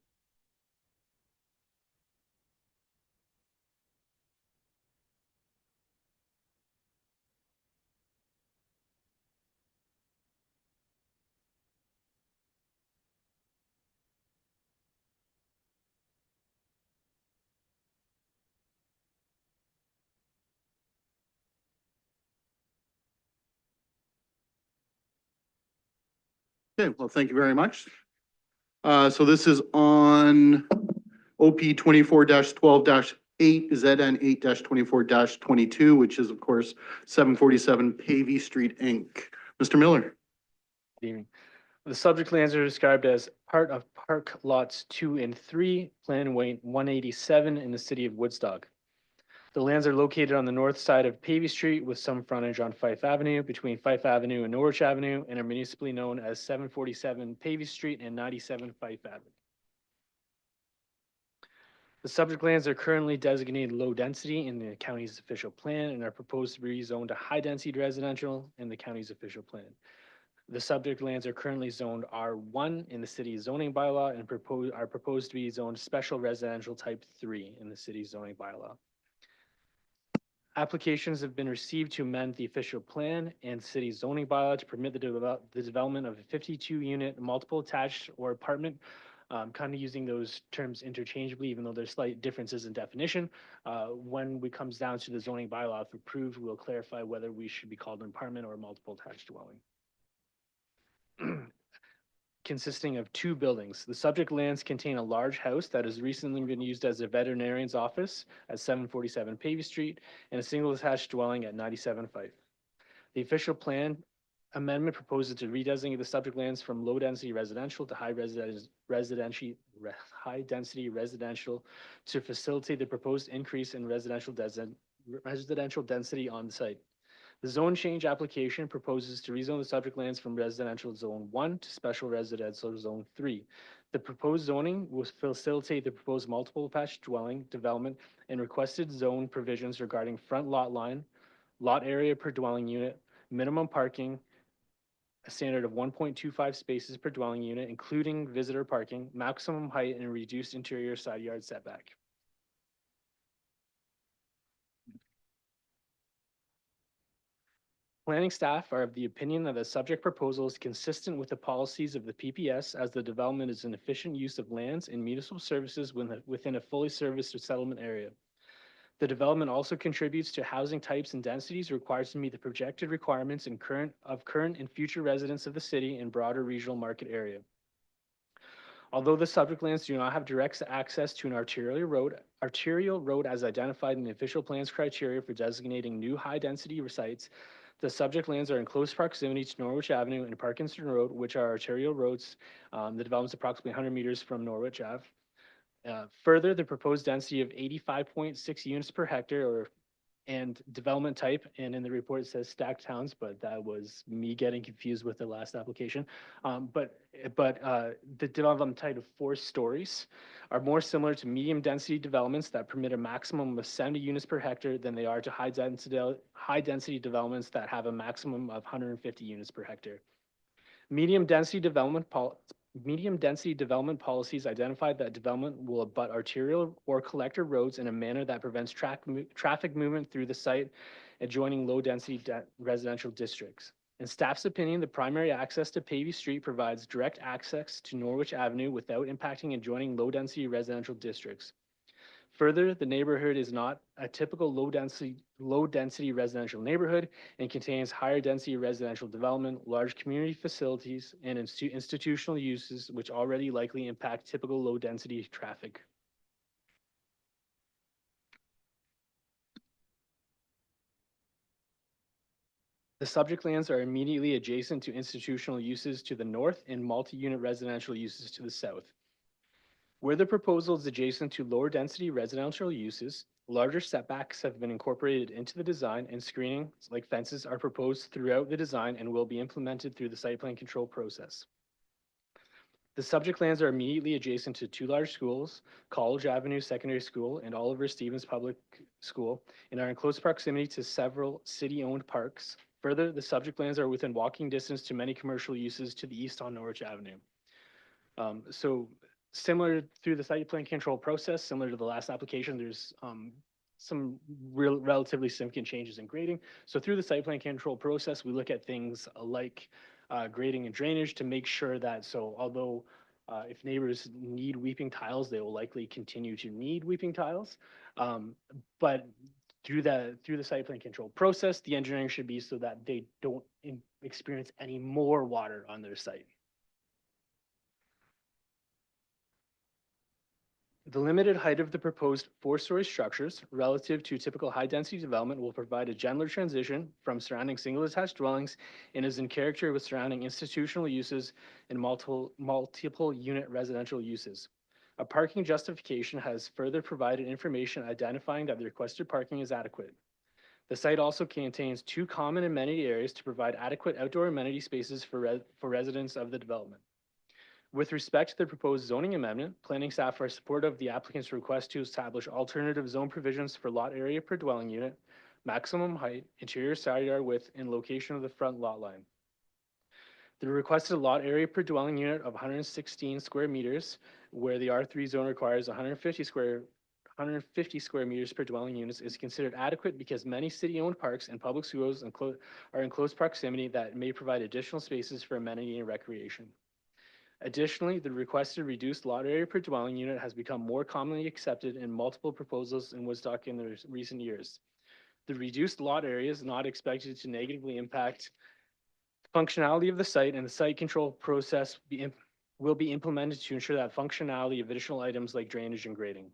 Okay, well, thank you very much. So this is on OP 24-12-8, ZN 8-24-22, which is of course 747 Pavey Street, Inc. Mr. Miller. Good evening. The subject lands are described as part of Park Lots 2 and 3, Plan 187 in the city of Woodstock. The lands are located on the north side of Pavey Street with some frontage on Fife Avenue, between Fife Avenue and Norwich Avenue, and are municipally known as 747 Pavey Street and 97 Fife Avenue. The subject lands are currently designated low density in the county's official plan and are proposed to be rezoned to high density residential in the county's official plan. The subject lands are currently zoned R1 in the city's zoning bylaw and are proposed to be zoned special residential type 3 in the city's zoning bylaw. Applications have been received to amend the official plan and city zoning bylaw to permit the development of a 52-unit multiple attached or apartment, kind of using those terms interchangeably, even though there's slight differences in definition. When it comes down to the zoning bylaw, if approved, we'll clarify whether we should be called an apartment or a multiple attached dwelling. Consisting of 2 buildings. The subject lands contain a large house that has recently been used as a veterinarian's office at 747 Pavey Street and a single attached dwelling at 97 Fife. The official plan amendment proposes to redesignate the subject lands from low density residential to high density residential to facilitate the proposed increase in residential density on the site. The zone change application proposes to rezone the subject lands from residential zone 1 to special residential zone 3. The proposed zoning will facilitate the proposed multiple attached dwelling development and requested zone provisions regarding front lot line, lot area per dwelling unit, minimum parking, a standard of 1.25 spaces per dwelling unit, including visitor parking, maximum height, and reduced interior side yard setback. Planning staff are of the opinion that the subject proposal is consistent with the policies of the PPS as the development is an efficient use of lands and municipal services within a fully serviced settlement area. The development also contributes to housing types and densities required to meet the projected requirements of current and future residents of the city and broader regional market area. Although the subject lands do not have direct access to an arterial road as identified in the official plans criteria for designating new high-density sites, the subject lands are in close proximity to Norwich Avenue and Parkinson Road, which are arterial roads. The development is approximately 100 meters from Norwich Ave. Further, the proposed density of 85.6 units per hectare and development type, and in the report it says stacked towns, but that was me getting confused with the last application. But the development type of 4 stories are more similar to medium density developments that permit a maximum of 70 units per hectare than they are to high density developments that have a maximum of 150 units per hectare. Medium density development policies identify that development will abut arterial or collector roads in a manner that prevents traffic movement through the site adjoining low density residential districts. In staff's opinion, the primary access to Pavey Street provides direct access to Norwich Avenue without impacting adjoining low density residential districts. Further, the neighborhood is not a typical low density residential neighborhood and contains higher density residential development, large community facilities, and institutional uses which already likely impact typical low density traffic. The subject lands are immediately adjacent to institutional uses to the north and multi-unit residential uses to the south. Where the proposal is adjacent to lower density residential uses, larger setbacks have been incorporated into the design and screening, like fences, are proposed throughout the design and will be implemented through the site plan control process. The subject lands are immediately adjacent to two large schools, College Avenue Secondary School and Oliver Stevens Public School, and are in close proximity to several city-owned parks. Further, the subject lands are within walking distance to many commercial uses to the east on Norwich Avenue. So similar through the site plan control process, similar to the last application, there's some relatively significant changes in grading. So through the site plan control process, we look at things like grading and drainage to make sure that, so although if neighbors need weeping tiles, they will likely continue to need weeping tiles. But through the site plan control process, the engineering should be so that they don't experience any more water on their site. The limited height of the proposed four-story structures relative to typical high-density development will provide a gentler transition from surrounding single-detached dwellings and is in character with surrounding institutional uses and multiple unit residential uses. A parking justification has further provided information identifying that the requested parking is adequate. The site also contains two common amenity areas to provide adequate outdoor amenity spaces for residents of the development. With respect to the proposed zoning amendment, planning staff are supportive of the applicant's request to establish alternative zone provisions for lot area per dwelling unit, maximum height, interior side yard width, and location of the front lot line. The requested lot area per dwelling unit of 116 square meters, where the R3 zone requires 150 square meters per dwelling units, is considered adequate because many city-owned parks and public schools are in close proximity that may provide additional spaces for amenity and recreation. Additionally, the requested reduced lot area per dwelling unit has become more commonly accepted in multiple proposals in Woodstock in the recent years. The reduced lot area is not expected to negatively impact the functionality of the site, and the site control process will be implemented to ensure that functionality of additional items like drainage and grading.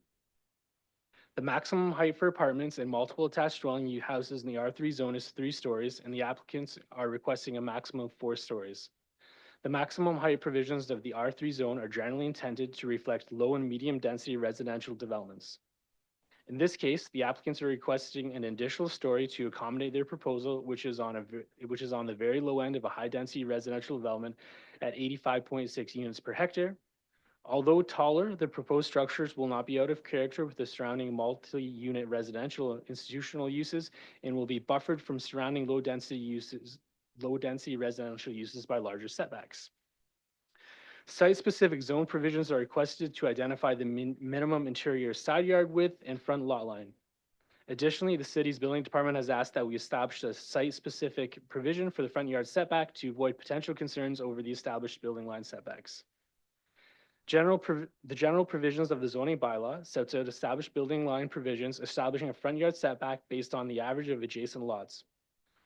The maximum height for apartments and multiple attached dwelling houses in the R3 zone is 3 stories, and the applicants are requesting a maximum of 4 stories. The maximum height provisions of the R3 zone are generally intended to reflect low and medium density residential developments. In this case, the applicants are requesting an additional story to accommodate their proposal, which is on the very low end of a high density residential development at 85.6 units per hectare. Although taller, the proposed structures will not be out of character with the surrounding multi-unit residential institutional uses and will be buffered from surrounding low density residential uses by larger setbacks. Site-specific zone provisions are requested to identify the minimum interior side yard width and front lot line. Additionally, the city's building department has asked that we establish a site-specific provision for the front yard setback to avoid potential concerns over the established building line setbacks. The general provisions of the zoning bylaw sets out established building line provisions establishing a front yard setback based on the average of adjacent lots.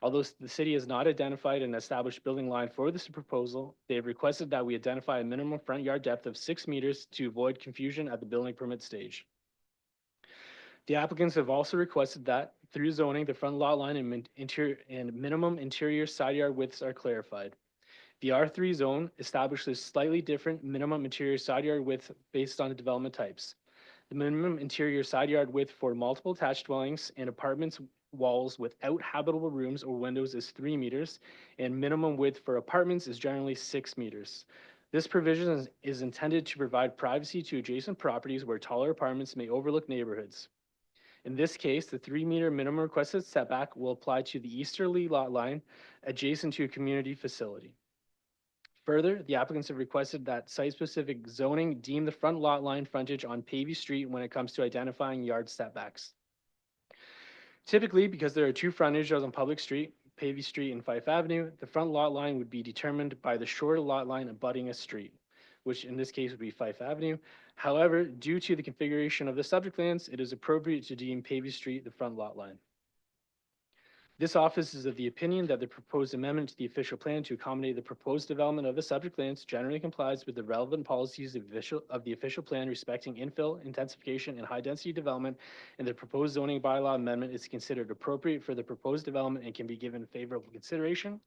Although the city has not identified an established building line for this proposal, they have requested that we identify a minimum front yard depth of 6 meters to avoid confusion at the building permit stage. The applicants have also requested that through zoning, the front lot line and minimum interior side yard widths are clarified. The R3 zone establishes slightly different minimum interior side yard width based on the development types. The minimum interior side yard width for multiple attached dwellings and apartments walls without habitable rooms or windows is 3 meters, and minimum width for apartments is generally 6 meters. This provision is intended to provide privacy to adjacent properties where taller apartments may overlook neighborhoods. In this case, the 3-meter minimum requested setback will apply to the easterly lot line adjacent to a community facility. Further, the applicants have requested that site-specific zoning deem the front lot line frontage on Pavey Street when it comes to identifying yard setbacks. Typically, because there are 2 frontages on public street, Pavey Street and Fife Avenue, the front lot line would be determined by the shorter lot line abutting a street. which in this case would be Fife Avenue. However, due to the configuration of the subject lands, it is appropriate to deem Pavey Street the front lot line. This office is of the opinion that the proposed amendment to the official plan to accommodate the proposed development of the subject lands generally complies with the relevant policies of the official plan respecting infill, intensification, and high-density development, and the proposed zoning bylaw amendment is considered appropriate for the proposed development and can be given favorable consideration.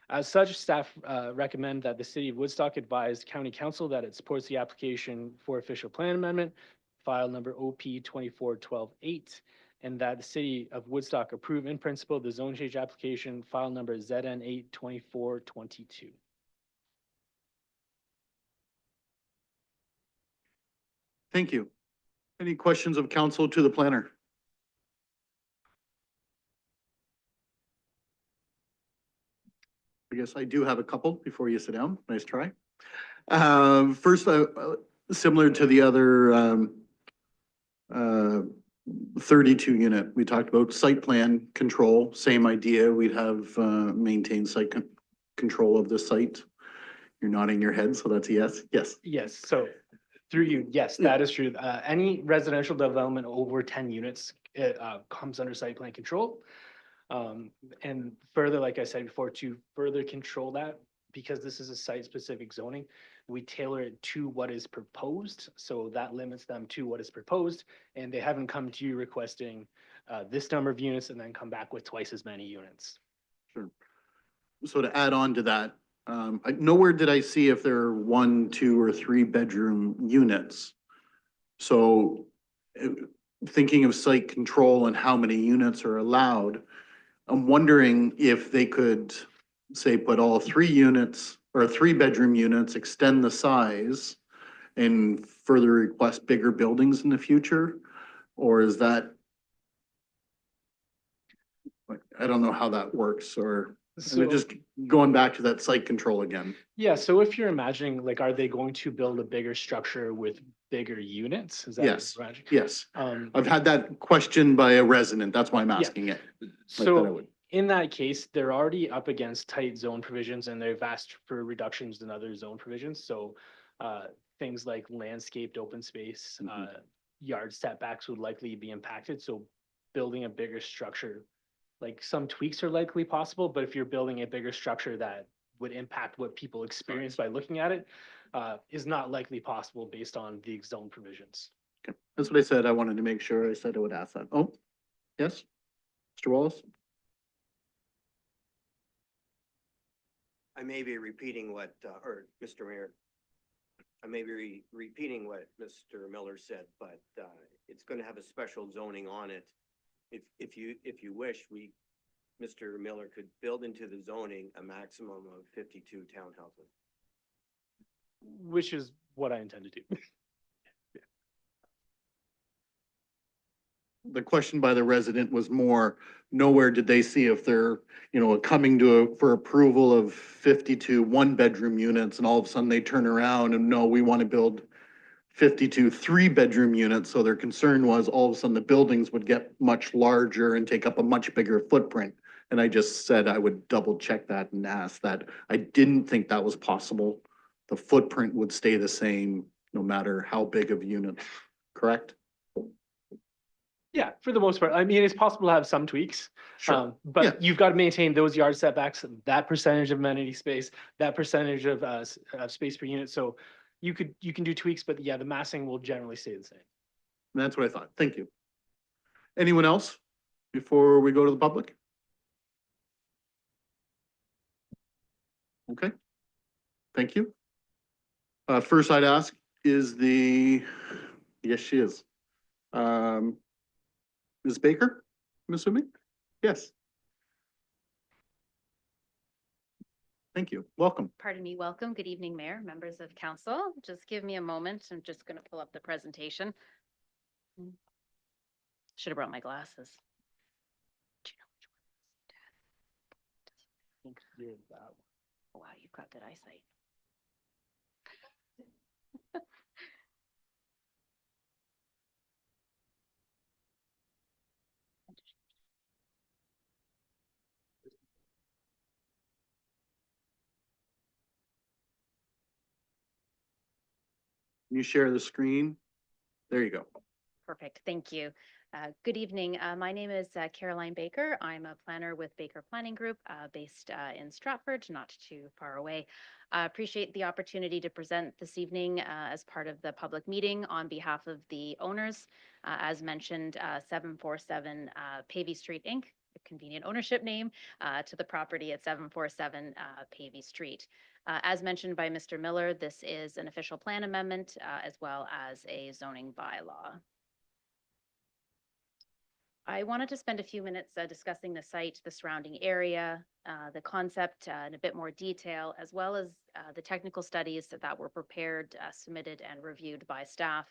As such, staff recommend that the city of Woodstock advise county council that it supports the application for official plan amendment, file number OP 24128, and that the city of Woodstock approve in principle the zone change application, file number ZN 82422. Thank you. Any questions of council to the planner? I guess I do have a couple before you sit down. Nice try. First, similar to the other 32 unit, we talked about site plan control, same idea. We'd have maintained site control of the site. You're nodding your head, so that's a yes. Yes. Yes, so through you, yes, that is true. Any residential development over 10 units, it comes under site plan control. And further, like I said before, to further control that, because this is a site-specific zoning, we tailor it to what is proposed. So that limits them to what is proposed, and they haven't come to you requesting this number of units and then come back with twice as many units. Sure. So to add on to that, nowhere did I see if there are 1, 2, or 3 bedroom units. So thinking of site control and how many units are allowed, I'm wondering if they could say put all 3 units or 3 bedroom units, extend the size and further request bigger buildings in the future? Or is that, I don't know how that works, or So, just going back to that site control again. yeah, so if you're imagining, like, are they going to build a bigger structure with bigger units? Is that what Yes. you're imagining? Yes, I've had that question by a resident. That's why I'm Yeah. asking it. So in that case, they're already up against tight zone provisions and they've asked for reductions in other zone provisions. So things like landscaped open space, yard setbacks would likely be impacted. So building a bigger structure, like some tweaks are likely possible, but if you're building a bigger structure that would impact what people experience by looking at it, is not likely possible based on the zone provisions. Okay. That's what I said. I wanted to make sure I said I would ask that. Oh, yes, Mr. Wallace? I may be repeating what, or Mr. Mayor, I may be repeating what Mr. Miller said, but it's going to have a special zoning on it. If you wish, Mr. Miller could build into the zoning a maximum of 52 townhouses. Which is what I intend to do. The question by the resident was more, nowhere did they see if they're, coming for approval of 52 1-bedroom units, and all of a sudden they turn around and no, we want to build 52 3-bedroom units. So their concern was all of a sudden the buildings would get much larger and take up a much bigger footprint. And I just said I would double check that and ask that. I didn't think that was possible. The footprint would stay the same no matter how big of a unit, correct? Yeah, for the most part. I mean, it's possible to have some tweaks. Sure. But Yeah. you've got to maintain those yard setbacks, that percentage of amenity space, that percentage of space per unit. So you can do tweaks, but yeah, the massing will generally stay the same. That's what I thought. Thank you. Anyone else before we go to the public? Okay. Thank you. First I'd ask is yes, she is. Ms. Baker, I'm assuming? Yes. Thank you. Welcome. Pardon me, welcome. Good evening, Mayor, members of council. Just give me a moment. I'm just going to pull up the presentation. Should have brought my glasses. Do you know which one? Wow, you've got good eyesight. Can you share the screen? There you go. Perfect, thank you. Good evening. My name is Caroline Baker. I'm a planner with Baker Planning Group based in Stratford, not too far away. Appreciate the opportunity to present this evening as part of the public meeting on behalf of the owners. As mentioned, 747 Pavey Street Inc., a convenient ownership name to the property at 747 Pavey Street. As mentioned by Mr. Miller, this is an official plan amendment as well as a zoning bylaw. I wanted to spend a few minutes discussing the site, the surrounding area, the concept in a bit more detail, as well as the technical studies that were prepared, submitted, and reviewed by staff.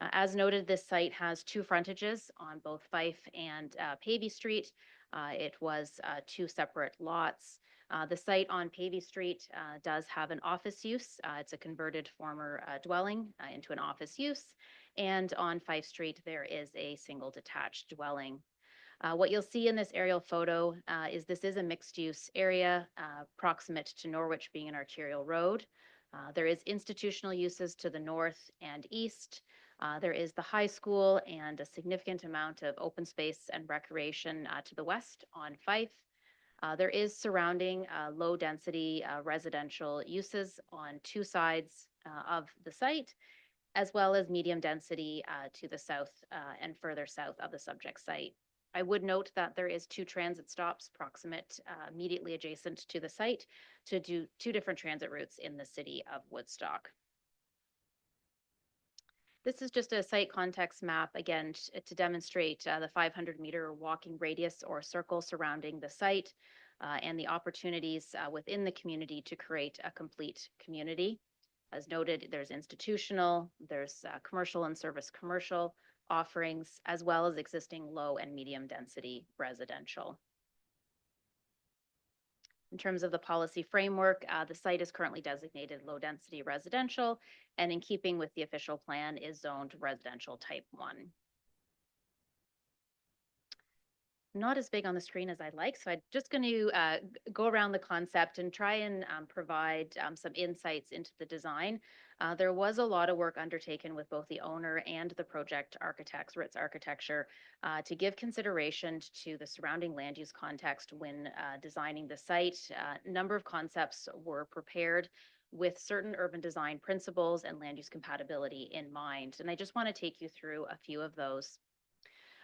As noted, this site has two frontages on both Fife and Pavey Street. It was two separate lots. The site on Pavey Street does have an office use. It's a converted former dwelling into an office use. And on Fife Street, there is a single detached dwelling. What you'll see in this aerial photo is this is a mixed-use area proximate to Norwich being an arterial road. There is institutional uses to the north and east. There is the high school and a significant amount of open space and recreation to the west on Fife. There is surrounding low-density residential uses on two sides of the site, as well as medium density to the south and further south of the subject site. I would note that there is two transit stops proximate immediately adjacent to the site to do two different transit routes in the city of Woodstock. This is just a site context map, again, to demonstrate the 500-meter walking radius or circle surrounding the site and the opportunities within the community to create a complete community. As noted, there's institutional, there's commercial and service commercial offerings, as well as existing low and medium density residential. In terms of the policy framework, the site is currently designated low density residential, and in keeping with the official plan is zoned residential type 1. Not as big on the screen as I'd like, so I'm just going to go around the concept and try and provide some insights into the design. There was a lot of work undertaken with both the owner and the project architects, Ritz Architecture, to give consideration to the surrounding land use context when designing the site. A number of concepts were prepared with certain urban design principles and land use compatibility in mind, and I just want to take you through a few of those.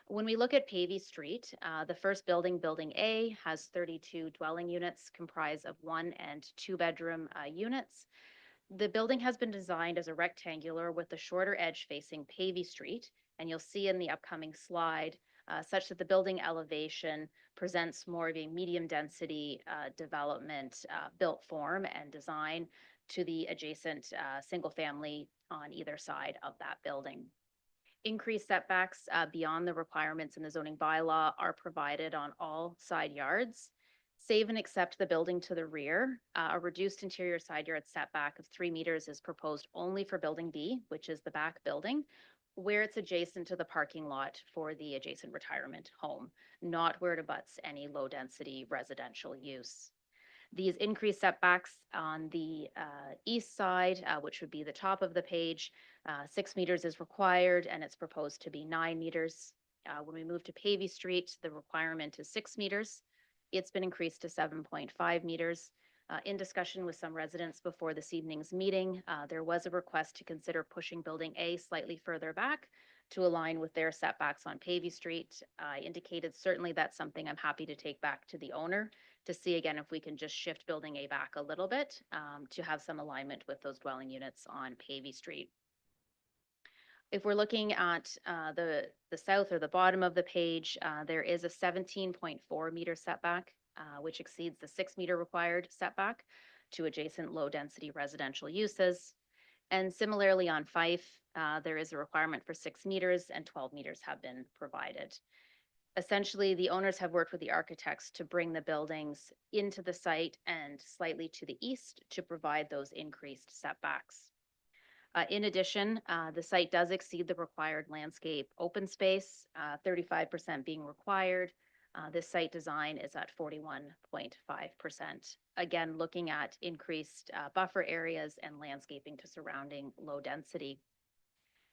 When we look at Pavey Street, the first building, Building A, has 32 dwelling units comprised of 1 and 2 bedroom units. The building has been designed as a rectangular with the shorter edge facing Pavey Street, and you'll see in the upcoming slide such that the building elevation presents more of a medium density development built form and design to the adjacent single family on either side of that building. Increased setbacks beyond the requirements in the zoning bylaw are provided on all side yards. Save and except the building to the rear, a reduced interior side yard setback of 3 meters is proposed only for Building B, which is the back building, where it's adjacent to the parking lot for the adjacent retirement home, not where it abuts any low density residential use. These increased setbacks on the east side, which would be the top of the page, 6 meters is required and it's proposed to be 9 meters. When we move to Pavey Street, the requirement is 6 meters. It's been increased to 7.5 meters. In discussion with some residents before this evening's meeting, there was a request to consider pushing Building A slightly further back to align with their setbacks on Pavey Street. I indicated certainly that's something I'm happy to take back to the owner to see again if we can just shift Building A back a little bit to have some alignment with those dwelling units on Pavey Street. If we're looking at the south or the bottom of the page, there is a 17.4 meter setback, which exceeds the 6 meter required setback to adjacent low density residential uses. And similarly on Fife, there is a requirement for 6 meters and 12 meters have been provided. Essentially, the owners have worked with the architects to bring the buildings into the site and slightly to the east to provide those increased setbacks. In addition, the site does exceed the required landscape open space, 35% being required. This site design is at 41.5%. Again, looking at increased buffer areas and landscaping to surrounding low density.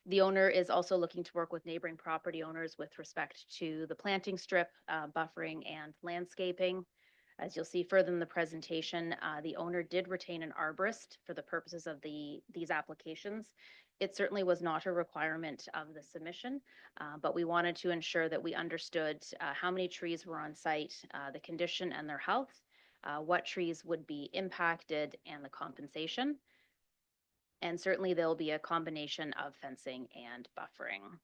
The owner is also looking to work with neighboring property owners with respect to the planting strip, buffering, and landscaping. As you'll see further in the presentation, the owner did retain an arborist for the purposes of these applications. It certainly was not a requirement of the submission, but we wanted to ensure that we understood how many trees were on site, the condition and their health, what trees would be impacted, and the compensation. And certainly there'll be a combination of fencing and buffering.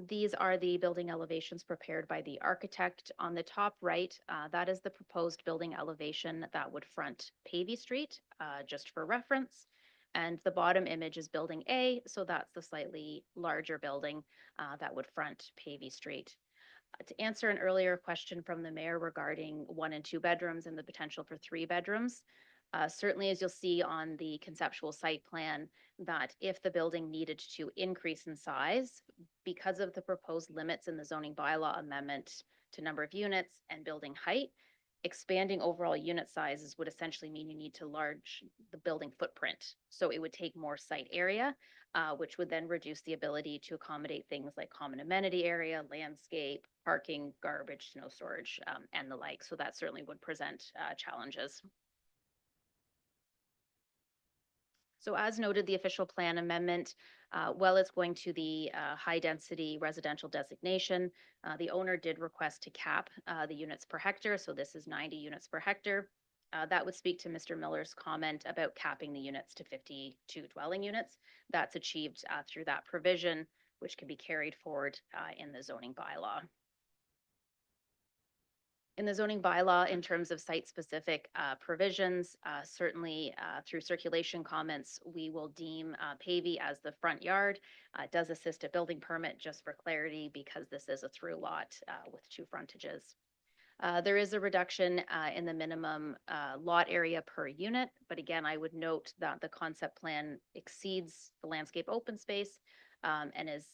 These are the building elevations prepared by the architect. On the top right, that is the proposed building elevation that would front Pavey Street, just for reference. And the bottom image is building A, so that's the slightly larger building that would front Pavey Street. To answer an earlier question from the mayor regarding 1 and 2 bedrooms and the potential for 3 bedrooms, certainly, as you'll see on the conceptual site plan, that if the building needed to increase in size, because of the proposed limits in the zoning bylaw amendment to number of units and building height, expanding overall unit sizes would essentially mean you need to enlarge the building footprint. So it would take more site area, which would then reduce the ability to accommodate things like common amenity area, landscape, parking, garbage, snow storage, and the like. So that certainly would present challenges. So as noted, the official plan amendment, while it's going to the high-density residential designation, the owner did request to cap the units per hectare, so this is 90 units per hectare. That would speak to Mr. Miller's comment about capping the units to 52 dwelling units. That's achieved through that provision, which can be carried forward in the zoning bylaw. In the zoning bylaw, in terms of site-specific provisions, certainly through circulation comments, we will deem Pavey as the front yard. It does assist a building permit, just for clarity, because this is a through lot with 2 frontages. There is a reduction in the minimum lot area per unit, but again, I would note that the concept plan exceeds the landscape open space and is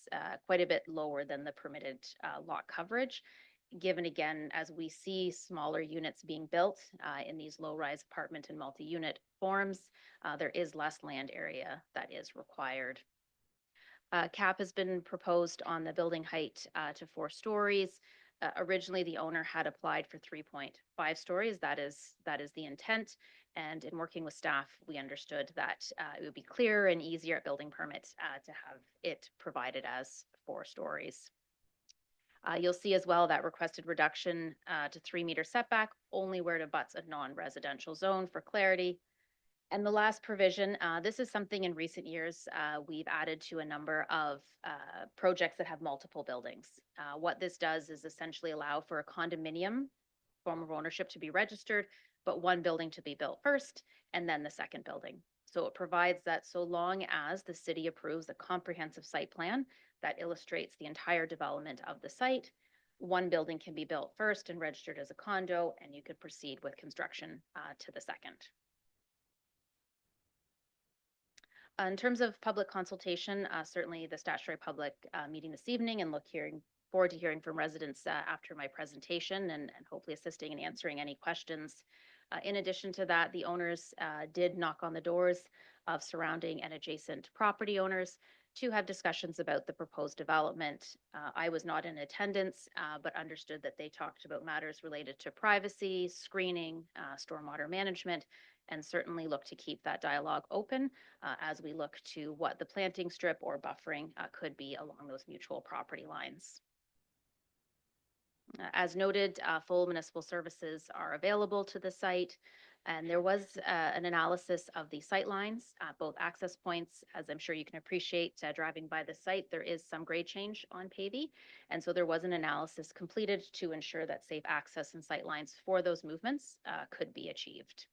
quite a bit lower than the permitted lot coverage. Given again, as we see smaller units being built in these low-rise apartment and multi-unit forms, there is less land area that is required. Cap has been proposed on the building height to 4 stories. Originally, the owner had applied for 3.5 stories. That is the intent. And in working with staff, we understood that it would be clearer and easier at building permits to have it provided as 4 stories. You'll see as well that requested reduction to 3-meter setback only where it abuts a non-residential zone for clarity. And the last provision, this is something in recent years we've added to a number of projects that have multiple buildings. What this does is essentially allow for a condominium form of ownership to be registered, but 1 building to be built first and then the second building. So it provides that so long as the city approves a comprehensive site plan that illustrates the entire development of the site, 1 building can be built first and registered as a condo, and you could proceed with construction to the second. In terms of public consultation, certainly the statutory public meeting this evening, and forward to hearing from residents after my presentation and hopefully assisting and answering any questions. In addition to that, the owners did knock on the doors of surrounding and adjacent property owners to have discussions about the proposed development. I was not in attendance, but understood that they talked about matters related to privacy, screening, stormwater management, and certainly look to keep that dialogue open as we look to what the planting strip or buffering could be along those mutual property lines. As noted, full municipal services are available to the site, and there was an analysis of the sight lines, both access points. As I'm sure you can appreciate, driving by the site, there is some grade change on Pavey, and so there was an analysis completed to ensure that safe access and sight lines for those movements could be achieved.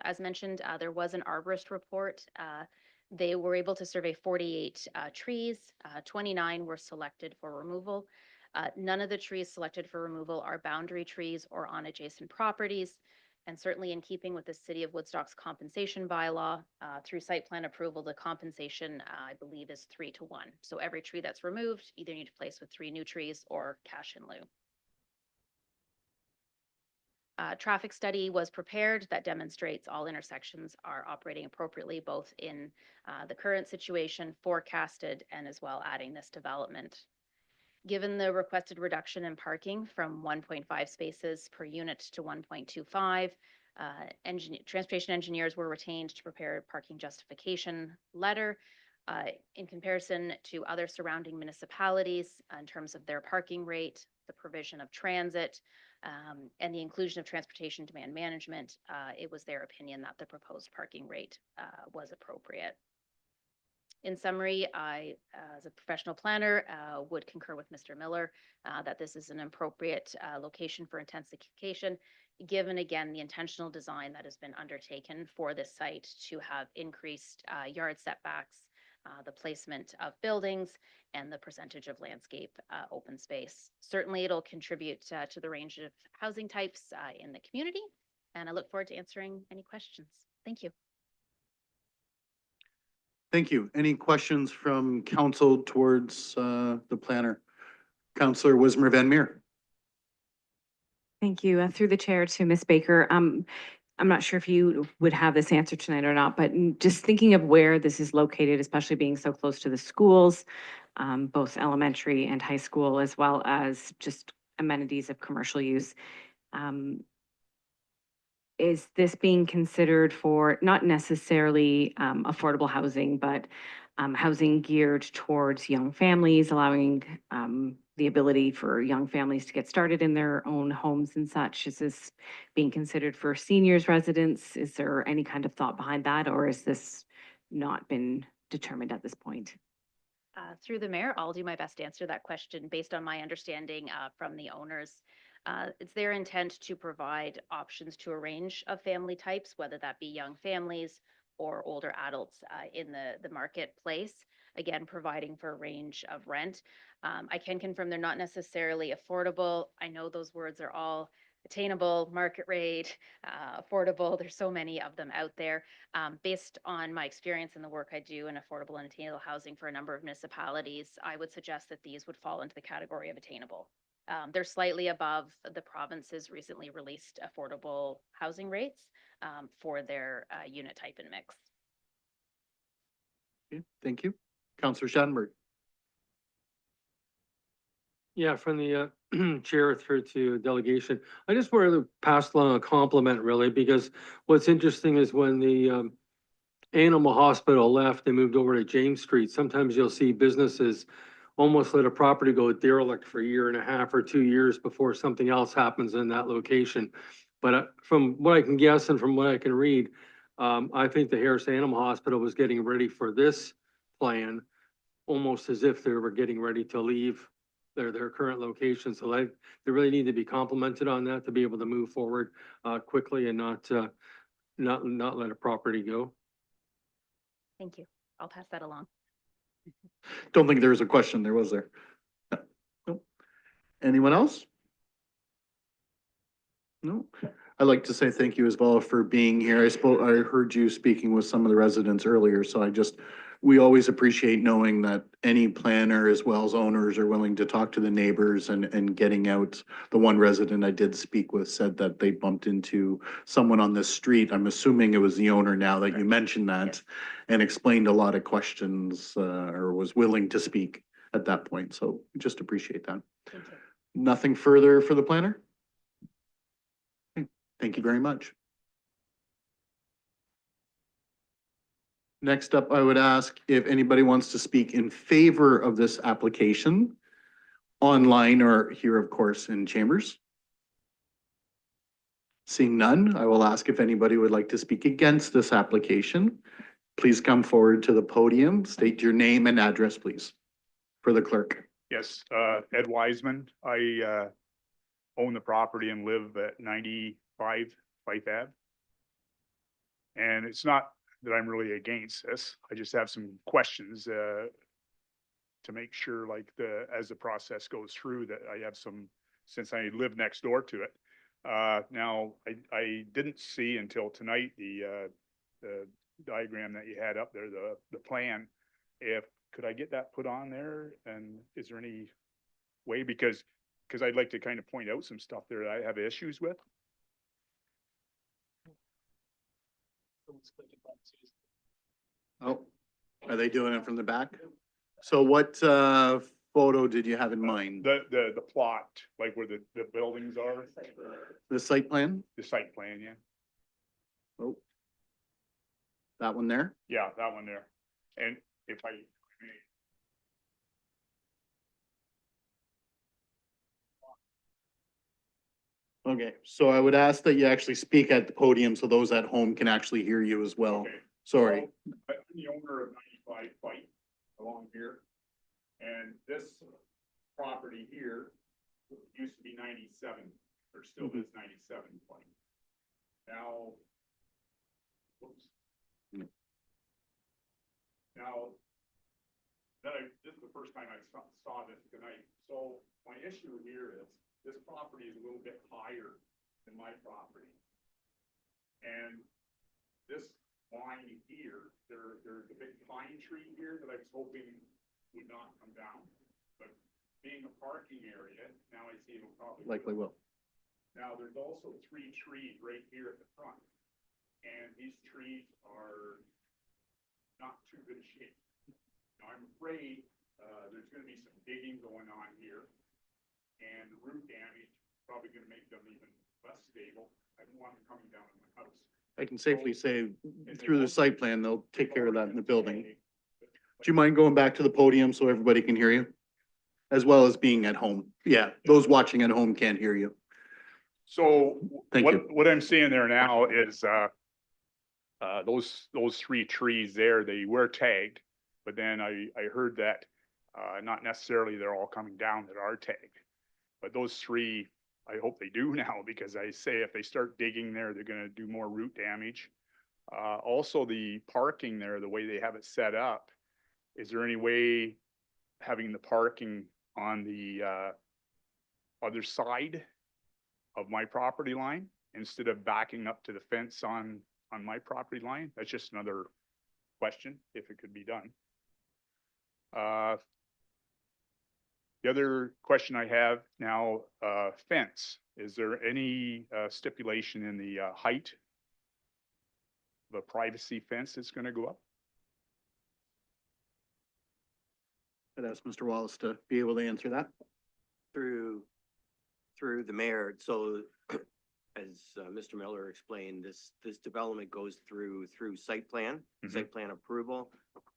As mentioned, there was an arborist report. They were able to survey 48 trees. 29 were selected for removal. None of the trees selected for removal are boundary trees or on adjacent properties. And certainly in keeping with the City of Woodstock's compensation bylaw, through site plan approval, the compensation, I believe, is 3-1. So every tree that's removed, either need to place with 3 new trees or cash in lieu. Traffic study was prepared that demonstrates all intersections are operating appropriately, both in the current situation, forecasted, and as well adding this development. Given the requested reduction in parking from 1.5 spaces per unit to 1.25, transportation engineers were retained to prepare a parking justification letter. In comparison to other surrounding municipalities in terms of their parking rate, the provision of transit, and the inclusion of transportation demand management, it was their opinion that the proposed parking rate was appropriate. In summary, I, as a professional planner, would concur with Mr. Miller that this is an appropriate location for intensification, given again the intentional design that has been undertaken for this site to have increased yard setbacks, the placement of buildings, and the percentage of landscape open space. Certainly, it'll contribute to the range of housing types in the community, and I look forward to answering any questions. Thank you. Thank you. Any questions from council towards the planner? Councillor Wismer Van Meer. Thank you. Through the chair to Ms. Baker. I'm not sure if you would have this answer tonight or not, but just thinking of where this is located, especially being so close to the schools, both elementary and high school, as well as just amenities of commercial use. Is this being considered for not necessarily affordable housing, but housing geared towards young families, allowing the ability for young families to get started in their own homes and such? Is this being considered for seniors residents? Is there any kind of thought behind that, or is this not been determined at this point? Through the mayor, I'll do my best to answer that question based on my understanding from the owners. It's their intent to provide options to a range of family types, whether that be young families or older adults in the marketplace, again, providing for a range of rent. I can confirm they're not necessarily affordable. I know those words are all attainable, market rate, affordable. There's so many of them out there. Based on my experience and the work I do in affordable and attainable housing for a number of municipalities, I would suggest that these would fall into the category of attainable. They're slightly above the province's recently released affordable housing rates for their unit type and mix. Okay, thank you. Councillor Shattenberg. Yeah, from the chair through to delegation. I just wanted to pass along a compliment really, because what's interesting is when the animal hospital left, they moved over to James Street. Sometimes you'll see businesses almost let a property go derelict for a year and a half or 2 years before something else happens in that location. But from what I can guess and from what I can read, I think the Harris Animal Hospital was getting ready for this plan, almost as if they were getting ready to leave their current location. So they really need to be complimented on that to be able to move forward quickly and not let a property go. Thank you. I'll pass that along. Don't think there was a question there, was there? No. Anyone else? No. I'd like to say thank you as well for being here. I heard you speaking with some of the residents earlier, so we always appreciate knowing that any planner as well as owners are willing to talk to the neighbors and getting out. The one resident I did speak with said that they bumped into someone on this street. I'm assuming it was the owner now that you mentioned that, Yes. and explained a lot of questions or was willing to speak at that point. So we just appreciate that. Thank you. Nothing further for the planner? Okay, thank you very much. Next up, I would ask if anybody wants to speak in favor of this application, online or here, of course, in chambers. Seeing none, I will ask if anybody would like to speak against this application. Please come forward to the podium, state your name and address, please, for the clerk. Yes, Ed Wiseman. I own the property and live at 95 Fife Ave. And it's not that I'm really against this. I just have some questions to make sure, like, as the process goes through, that I have some, since I live next door to it, Now, I didn't see until tonight the diagram that you had up there, the plan. Could I get that put on there? And is there any way, because I'd like to kind of point out some stuff there that I have issues with. Oh, are they doing it from the back? So what, photo did you have in mind? The plot, like where the buildings are, The site plan? the site plan, yeah. Oh. That one there? Yeah, that one there. And if I may, Okay, so I would ask that you actually speak at the podium so those at home can actually hear you as well. okay. Sorry. So, I'm the owner of 95 Fight along here. And this property here used to be 97, or still is 97 Fight. Now, whoops. Mm. Now, this is the first time I saw this tonight. So my issue here is this property is a little bit higher than my property. And this line here, there's a big pine tree here that I was hoping would not come down. But being a parking area, now I see it'll probably. Likely will. Now, there's also 3 trees right here at the front. And these trees are not too good shape. Now, I'm afraid, there's gonna be some digging going on here. And the root damage probably gonna make them even less stable. I don't want them coming down on my house. I can safely say through the site plan, they'll take care of that in the building. Do you mind going back to the podium so everybody can hear you? As well as being at home. Yeah, those watching at home can't hear you. So Thank you. what I'm seeing there now is, those 3 trees there, they were tagged. But then I heard that, not necessarily they're all coming down that are tagged. But those 3, I hope they do now, because I say if they start digging there, they're gonna do more root damage. Also the parking there, the way they have it set up, is there any way having the parking on the, other side of my property line instead of backing up to the fence on my property line? That's just another question, if it could be done. The other question I have now, fence, is there any stipulation in the height of a privacy fence that's gonna go up? I'd ask Mr. Wallace to be able to answer that. Through the mayor, so as Mr. Miller explained, this development goes through site plan, Mhm. site plan approval.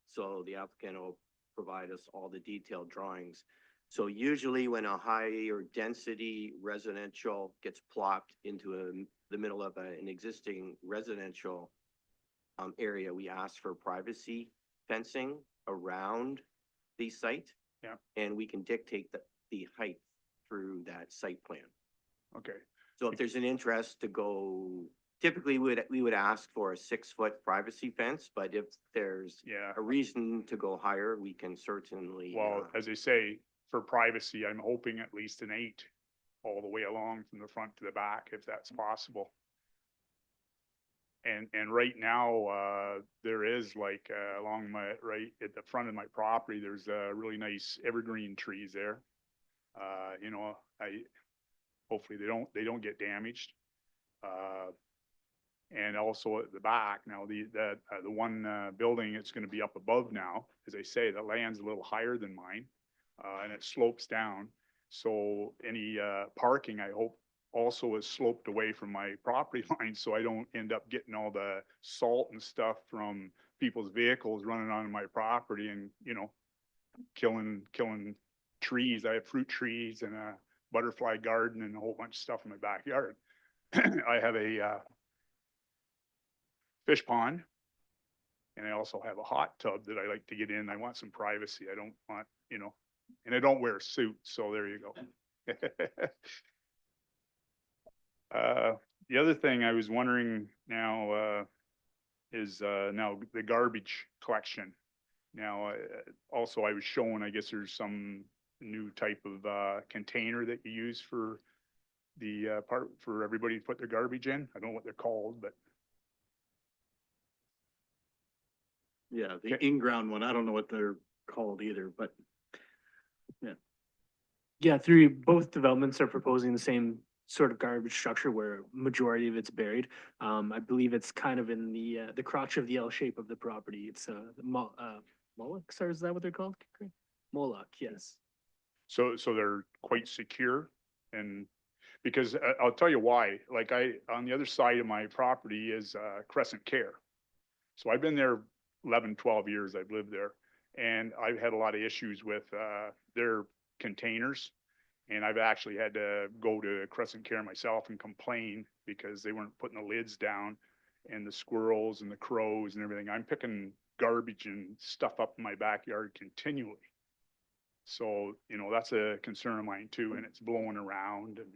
So the applicant will provide us all the detailed drawings. So usually when a higher density residential gets plopped into the middle of an existing residential area, we ask for privacy fencing around the site. Yeah. And we can dictate the height through that site plan. Okay, So if there's an interest to go, typically we would ask for a 6-foot privacy fence, but if there's yeah. a reason to go higher, we can certainly. Well, as they say, for privacy, I'm hoping at least an 8 all the way along from the front to the back, if that's possible. And right now, there is like, along right at the front of my property, there's really nice evergreen trees there. You know, hopefully they don't get damaged. And also at the back now, the one building it's going to be up above now, as I say, the land's a little higher than mine, and it slopes down. So any parking, I hope, also is sloped away from my property line, so I don't end up getting all the salt and stuff from people's vehicles running onto my property and, you know, killing trees. I have fruit trees and a butterfly garden and a whole bunch of stuff in my backyard. I have a fish pond, and I also have a hot tub that I like to get in. I want some privacy. I don't want, you know, and I don't wear a suit, so there you go. The other thing I was wondering now is now the garbage collection. Now, also I was shown, I guess there's some new type of container that you use for the part for everybody to put their garbage in. I don't know what they're called, but Yeah, the Okay. in-ground one, I don't know what they're called either, but Yeah, through both developments are proposing the same sort of garbage structure where majority of it's buried. I believe it's kind of in the crotch of the L shape of the property. It's Molochs, or is that what they're called? Moloch, yes. so they're quite secure. And because I'll tell you why, like on the other side of my property is Crescent Care. So I've been there 11, 12 years. I've lived there, and I've had a lot of issues with their containers. And I've actually had to go to Crescent Care myself and complain because they weren't putting the lids down, and the squirrels and the crows and everything. I'm picking garbage and stuff up in my backyard continually. So, you know, that's a concern of mine too, and it's blowing around and.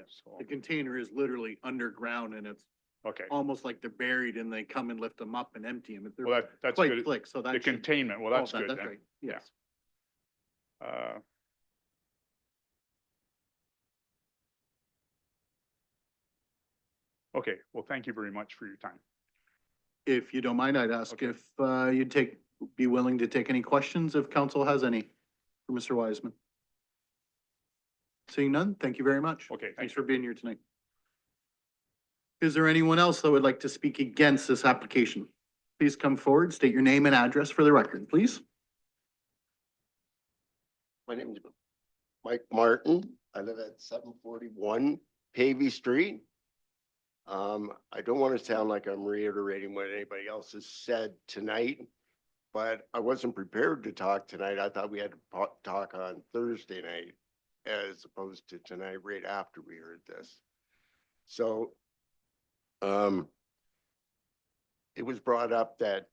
So, the container is literally underground and it's okay, almost like they're buried and they come and lift them up and empty them. They're well, that's quite good. slick, so that The should containment, well, that's solve that. good That's then. right, yes. Uh, Okay, well, thank you very much for your time. If you don't mind, I'd ask Okay. if you'd be willing to take any questions if council has any for Mr. Wiseman. Seeing none, thank you very much. Okay, Thanks thanks. for being here tonight. Is there anyone else that would like to speak against this application? Please come forward, state your name and address for the record, please. My name is Mike Martin. I live at 741 Pavey Street. I don't want to sound like I'm reiterating what anybody else has said tonight, but I wasn't prepared to talk tonight. I thought we had to talk on Thursday night as opposed to tonight right after we heard this. So, it was brought up that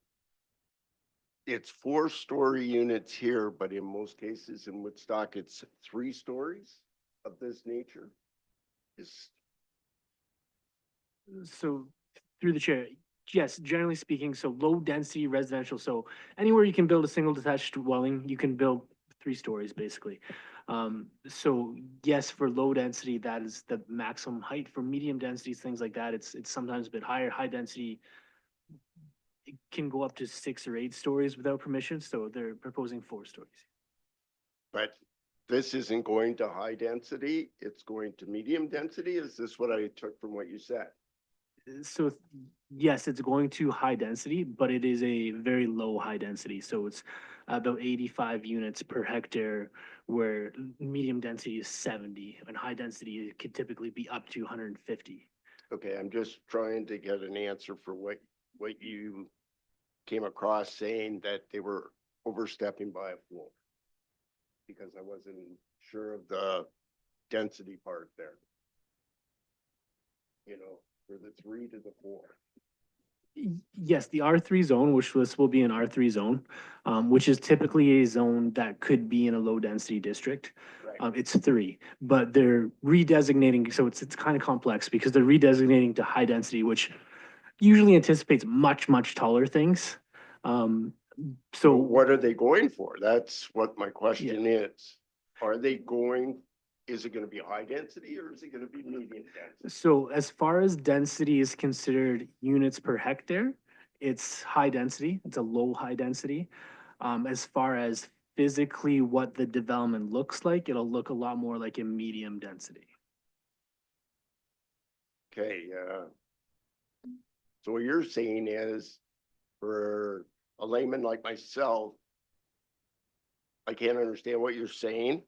it's 4-story units here, but in most cases in Woodstock, it's 3 stories of this nature. Is, So through the chair, yes, generally speaking, so low density residential, so anywhere you can build a single detached dwelling, you can build 3 stories basically. So yes, for low density, that is the maximum height. For medium densities, things like that, it's sometimes a bit higher. High density, it can go up to 6 or 8 stories without permission, so they're proposing 4 stories. but this isn't going to high density, it's going to medium density? Is this what I took from what you said? So yes, it's going to high density, but it is a very low high density. So it's about 85 units per hectare, where medium density is 70 and high density could typically be up to 150. Okay, I'm just trying to get an answer for what you came across saying that they were overstepping by a floor. Because I wasn't sure of the density part there. You know, for the 3 to the 4. Yes, the R3 zone, which this will be an R3 zone, which is typically a zone that could be in a low density district. Right. It's 3, but they're redesignating, so it's kind of complex because they're redesignating to high density, which usually anticipates much taller things. So So what are they going for? That's what my question is. Are they going, is it gonna be high density or is it gonna be medium density? So as far as density is considered units per hectare, it's high density, it's a low high density. As far as physically what the development looks like, it'll look a lot more like a medium density. Okay, so what you're saying is, for a layman like myself, I can't understand what you're saying,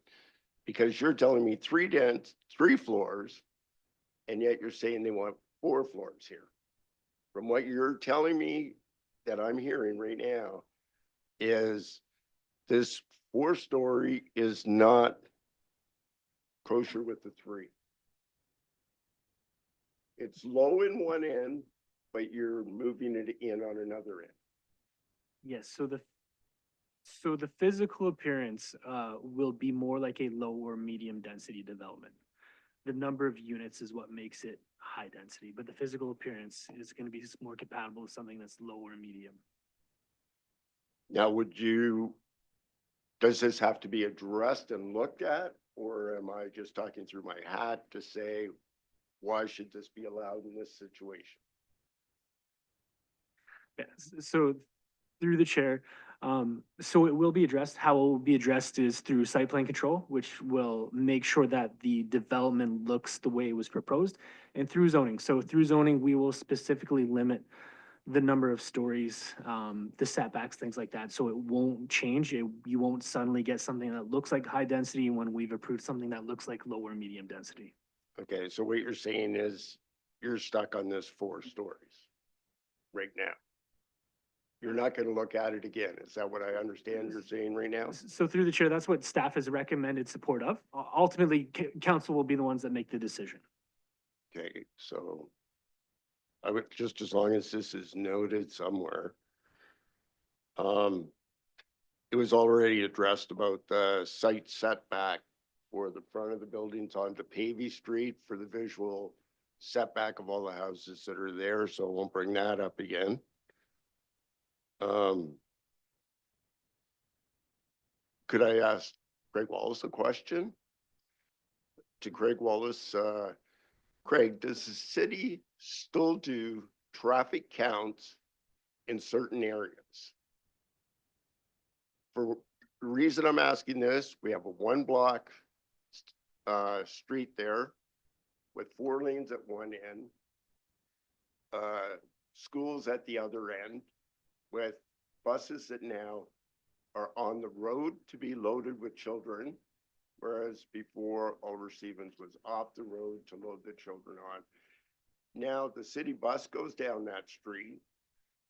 because you're telling me 3 floors, and yet you're saying they want 4 floors here. From what you're telling me that I'm hearing right now is this 4-story is not kosher with the 3. It's low in one end, but you're moving it in on another end. Yes, so the physical appearance will be more like a low or medium density development. The number of units is what makes it high density, but the physical appearance is going to be more compatible with something that's low or medium. Now, does this have to be addressed and looked at Or am I just talking through my hat to say, why should this be allowed in this situation? Yes, so through the chair, so it will be addressed. How it will be addressed is through site plan control, which will make sure that the development looks the way it was proposed, and through zoning. So through zoning, we will specifically limit the number of stories, the setbacks, things like that. So it won't change. You won't suddenly get something that looks like high density when we've approved something that looks like low or medium density. Okay, so what you're saying is you're stuck on this 4 stories right now. You're not gonna look at it again. Is that what I understand you're saying right now? So through the chair, that's what staff has recommended support of. Ultimately, council will be the ones that make the decision. Okay, so I would, just as long as this is noted somewhere. It was already addressed about the site setback for the front of the buildings onto Pavey Street for the visual setback of all the houses that are there, so I won't bring that up again. Could I ask Craig Wallace a question? To Craig Wallace, Craig, does the city still do traffic counts in certain areas? For the reason I'm asking this, we have a 1 block street there with 4 lanes at one end, schools at the other end, with buses that now are on the road to be loaded with children, whereas before Oliver Stevens was off the road to load the children on. Now the city bus goes down that street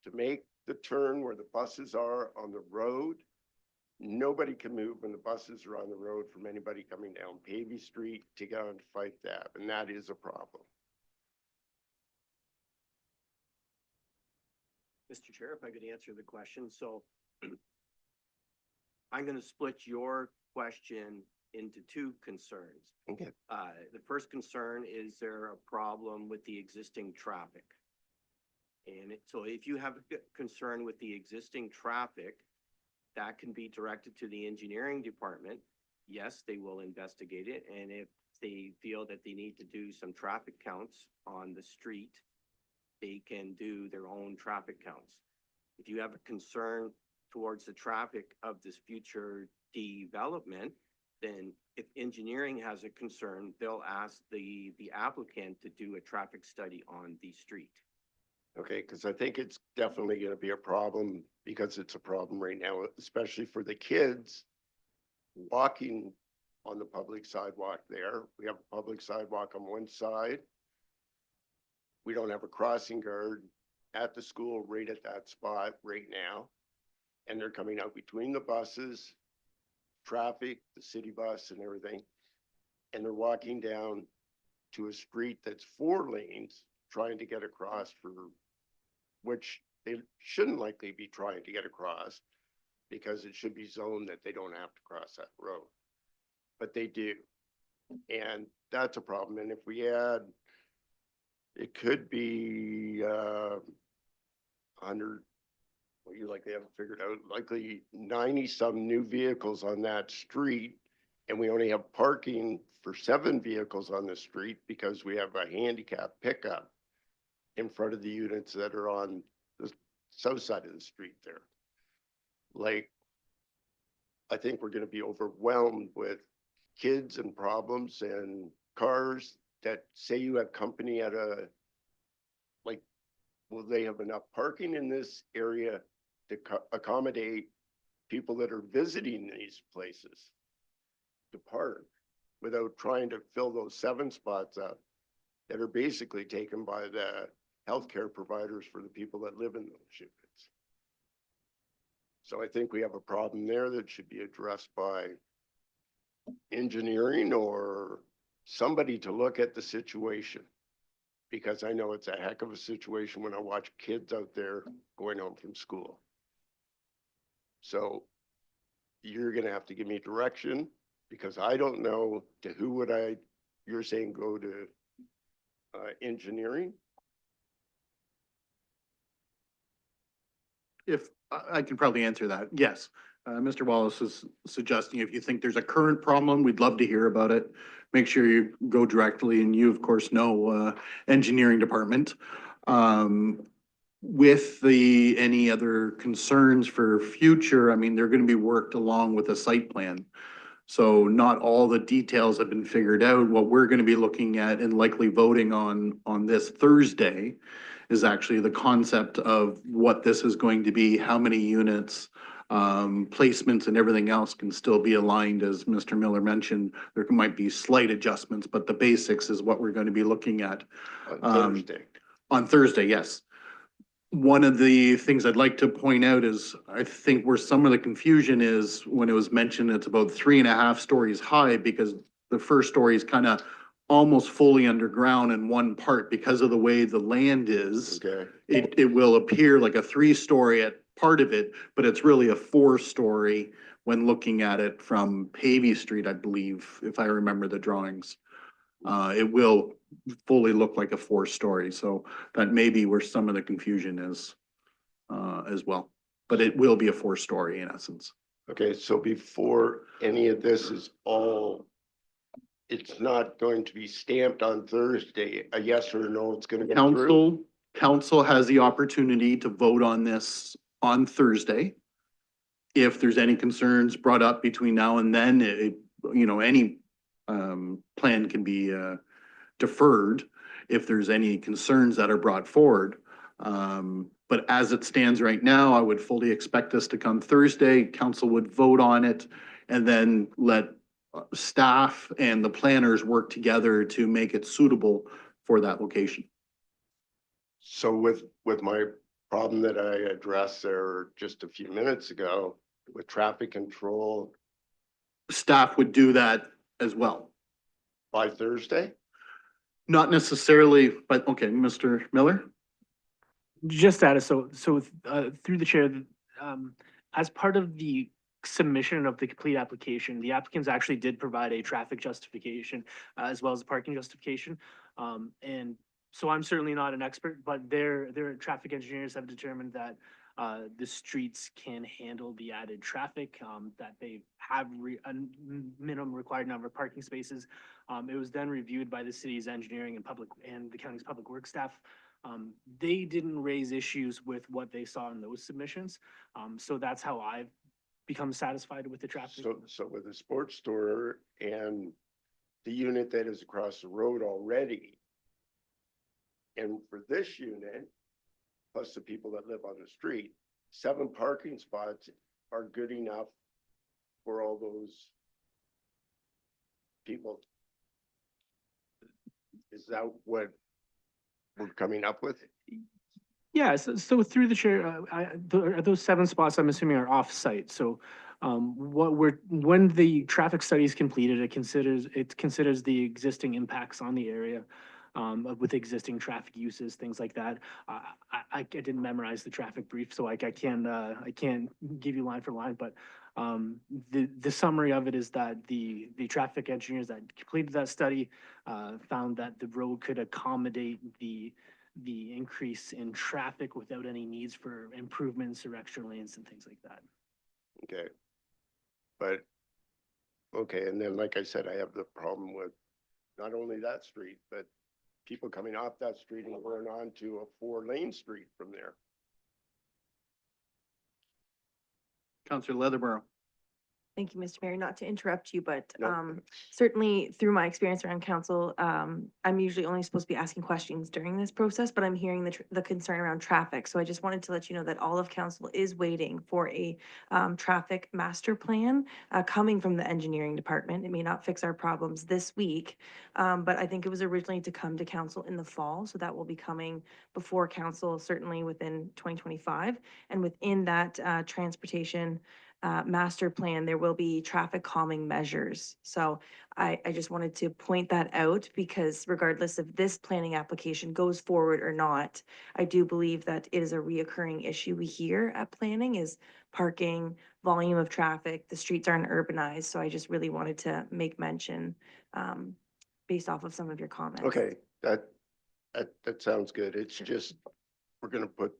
to make the turn where the buses are on the road. Nobody can move when the buses are on the road from anybody coming down Pavey Street to get on Fife Ave, and that is a problem. Mr. Chair, if I could answer the question, so I'm gonna split your question into 2 concerns. Okay. The first concern, is there a problem with the existing traffic? So if you have a concern with the existing traffic, that can be directed to the engineering department. Yes, they will investigate it, and if they feel that they need to do some traffic counts on the street, they can do their own traffic counts. If you have a concern towards the traffic of this future development, then if engineering has a concern, they'll ask the applicant to do a traffic study on the street. Okay, because I think it's definitely going to be a problem, because it's a problem right now, especially for the kids walking on the public sidewalk there. We have a public sidewalk on one side. We don't have a crossing guard at the school right at that spot right now. And they're coming out between the buses, traffic, the city bus and everything. And they're walking down to a street that's 4 lanes, trying to get across, for which they shouldn't likely be trying to get across, because it should be zoned that they don't have to cross that road. But they do. And that's a problem. And if we add, it could be 100, well, you likely haven't figured out, likely 90 some new vehicles on that street. And we only have parking for 7 vehicles on the street because we have a handicap pickup in front of the units that are on the south side of the street there. Like, I think we're going to be overwhelmed with kids and problems and cars that say you have company at a, like, will they have enough parking in this area to accommodate people that are visiting these places to park without trying to fill those 7 spots up that are basically taken by the healthcare providers for the people that live in those units. So I think we have a problem there that should be addressed by engineering or somebody to look at the situation. Because I know it's a heck of a situation when I watch kids out there going home from school. So you're gonna have to give me direction, because I don't know to who would you're saying go to engineering? If, I can probably answer that, yes. Mr. Wallace is suggesting if you think there's a current problem, we'd love to hear about it. Make sure you go directly, and you, of course, know, engineering department. With any other concerns for future, I mean, they're gonna be worked along with a site plan. So not all the details have been figured out. What we're gonna be looking at and likely voting on this Thursday is actually the concept of what this is going to be, how many units, placements and everything else can still be aligned, as Mr. Miller mentioned. There might be slight adjustments, but the basics is what we're going to be looking at. On Thursday. On Thursday, yes. One of the things I'd like to point out is, I think where some of the confusion is, when it was mentioned, it's about 3.5 stories high, because the first story is kind of almost fully underground in one part because of the way the land is. Okay, It will appear like a 3-story at part of it, but it's really a 4-story when looking at it from Pavey Street, I believe, if I remember the drawings. It will fully look like a 4-story, so that may be where some of the confusion is, as well. But it will be a 4-story in essence. okay, so before any of this is all, it's not going to be stamped on Thursday, a yes or a no, it's gonna get through? Council has the opportunity to vote on this on Thursday. If there's any concerns brought up between now and then, any plan can be deferred if there's any concerns that are brought forward. But as it stands right now, I would fully expect this to come Thursday. Council would vote on it and then let staff and the planners work together to make it suitable for that location. So with my problem that I addressed there just a few minutes ago, with traffic control Staff would do that as well. by Thursday? Not necessarily, but okay, Mr. Miller? Just that, through the chair, as part of the submission of the complete application, the applicants actually did provide a traffic justification, as well as a parking justification. And so I'm certainly not an expert, but their traffic engineers have determined that the streets can handle the added traffic, that they have a minimum required number of parking spaces. It was then reviewed by the city's engineering and the county's public works staff. They didn't raise issues with what they saw in those submissions. So that's how I've become satisfied with the traffic. So with the sports store and the unit that is across the road already, and for this unit, plus the people that live on the street, 7 parking spots are good enough for all those people. Is that what we're coming up with? Yeah, so through the chair, those 7 spots, I'm assuming, are off-site. So when the traffic study is completed, it considers the existing impacts on the area, with existing traffic uses, things like that. I didn't memorize the traffic brief, so I can't give you line for line, but the summary of it is that the traffic engineers that completed that study found that the road could accommodate the increase in traffic without any needs for improvements or extra lanes and things like that. Okay. But, okay, and then like I said, I have the problem with not only that street, but people coming off that street and going on to a 4-lane street from there. Councillor Leatherborough. Thank you, Mr. Mayor. Not to interrupt you, but No. certainly through my experience around council, I'm usually only supposed to be asking questions during this process, but I'm hearing the concern around traffic. So I just wanted to let you know that all of council is waiting for a traffic master plan coming from the engineering department. It may not fix our problems this week, but I think it was originally to come to council in the fall. So that will be coming before council, certainly within 2025. And within that transportation master plan, there will be traffic calming measures. So I just wanted to point that out, because regardless if this planning application goes forward or not, I do believe that it is a reoccurring issue we hear at planning is parking, volume of traffic, the streets aren't urbanized. So I just really wanted to make mention based off of some of your comments. Okay, that sounds good. It's just, we're gonna put,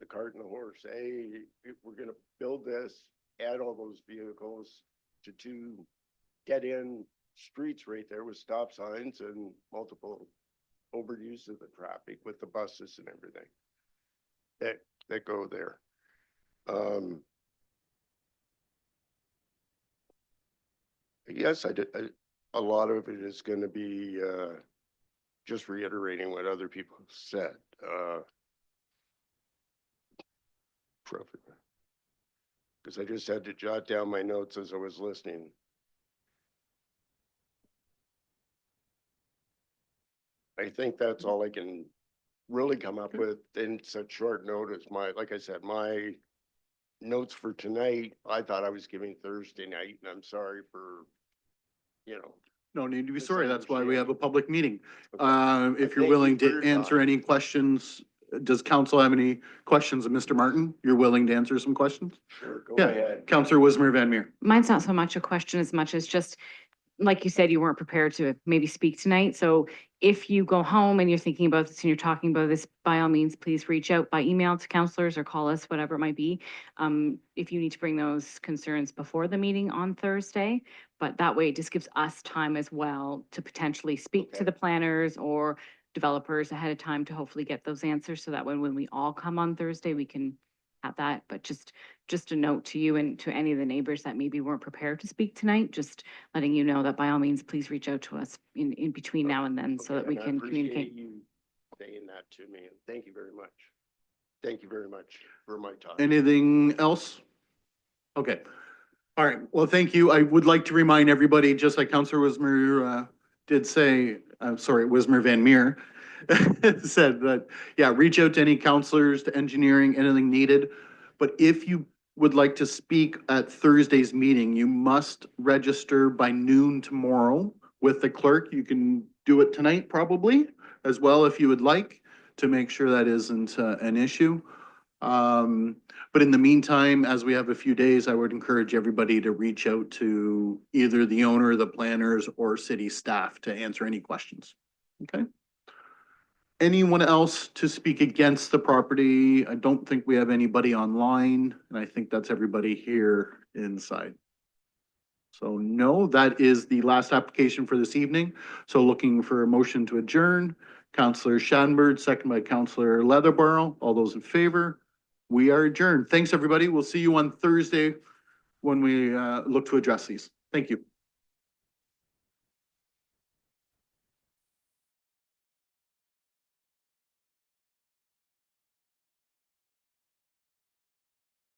the the cart and the horse. We're gonna build this, add all those vehicles to two dead-end streets right there with stop signs and multiple overuse of the traffic with the buses and everything that go there. Yes, a lot of it is gonna be, just reiterating what other people have said. Because I just had to jot down my notes as I was listening. I think that's all I can really come up with in such short notice. Like I said, my notes for tonight, I thought I was giving Thursday night, and I'm sorry for, No need to be sorry. That's why we have a public meeting. Okay. If Thank you're you willing for to your answer time. any questions, does council have any questions of Mr. Martin? You're willing to answer some questions? Sure, go Yeah, ahead. Councillor Wismer Van Meer. Mine's not so much a question as much as just, like you said, you weren't prepared to maybe speak tonight. So if you go home and you're thinking about this and you're talking about this, by all means, please reach out by email to counselors or call us, whatever it might be. If you need to bring those concerns before the meeting on Thursday, but that way it just gives us time as well to potentially speak to Okay. the planners or developers ahead of time to hopefully get those answers so that when we all come on Thursday, we can have that. But just a note to you and to any of the neighbors that maybe weren't prepared to speak tonight, just letting you know that by all means, please reach out to us in between now and then so that we And I can appreciate communicate. you saying that to me, and thank you very much. Thank you very much for my time. Anything else? Okay. All right. Well, thank you. I would like to remind everybody, just like Councillor Wismer did say, I'm sorry, Wismer Van Meer said that, yeah, reach out to any counselors, to engineering, anything needed. But if you would like to speak at Thursday's meeting, you must register by noon tomorrow with the clerk. You can do it tonight probably as well if you would like, to make sure that isn't an issue. But in the meantime, as we have a few days, I would encourage everybody to reach out to either the owner, the planners, or city staff to answer any questions. Okay? Anyone else to speak against the property? I don't think we have anybody online, and I think that's everybody here inside. So no, that is the last application for this evening. So looking for a motion to adjourn. Councillor Shanberg, second by Councillor Leatherborough. All those in favor? We are adjourned. Thanks, everybody. We'll see you on Thursday when we look to address these. Thank you.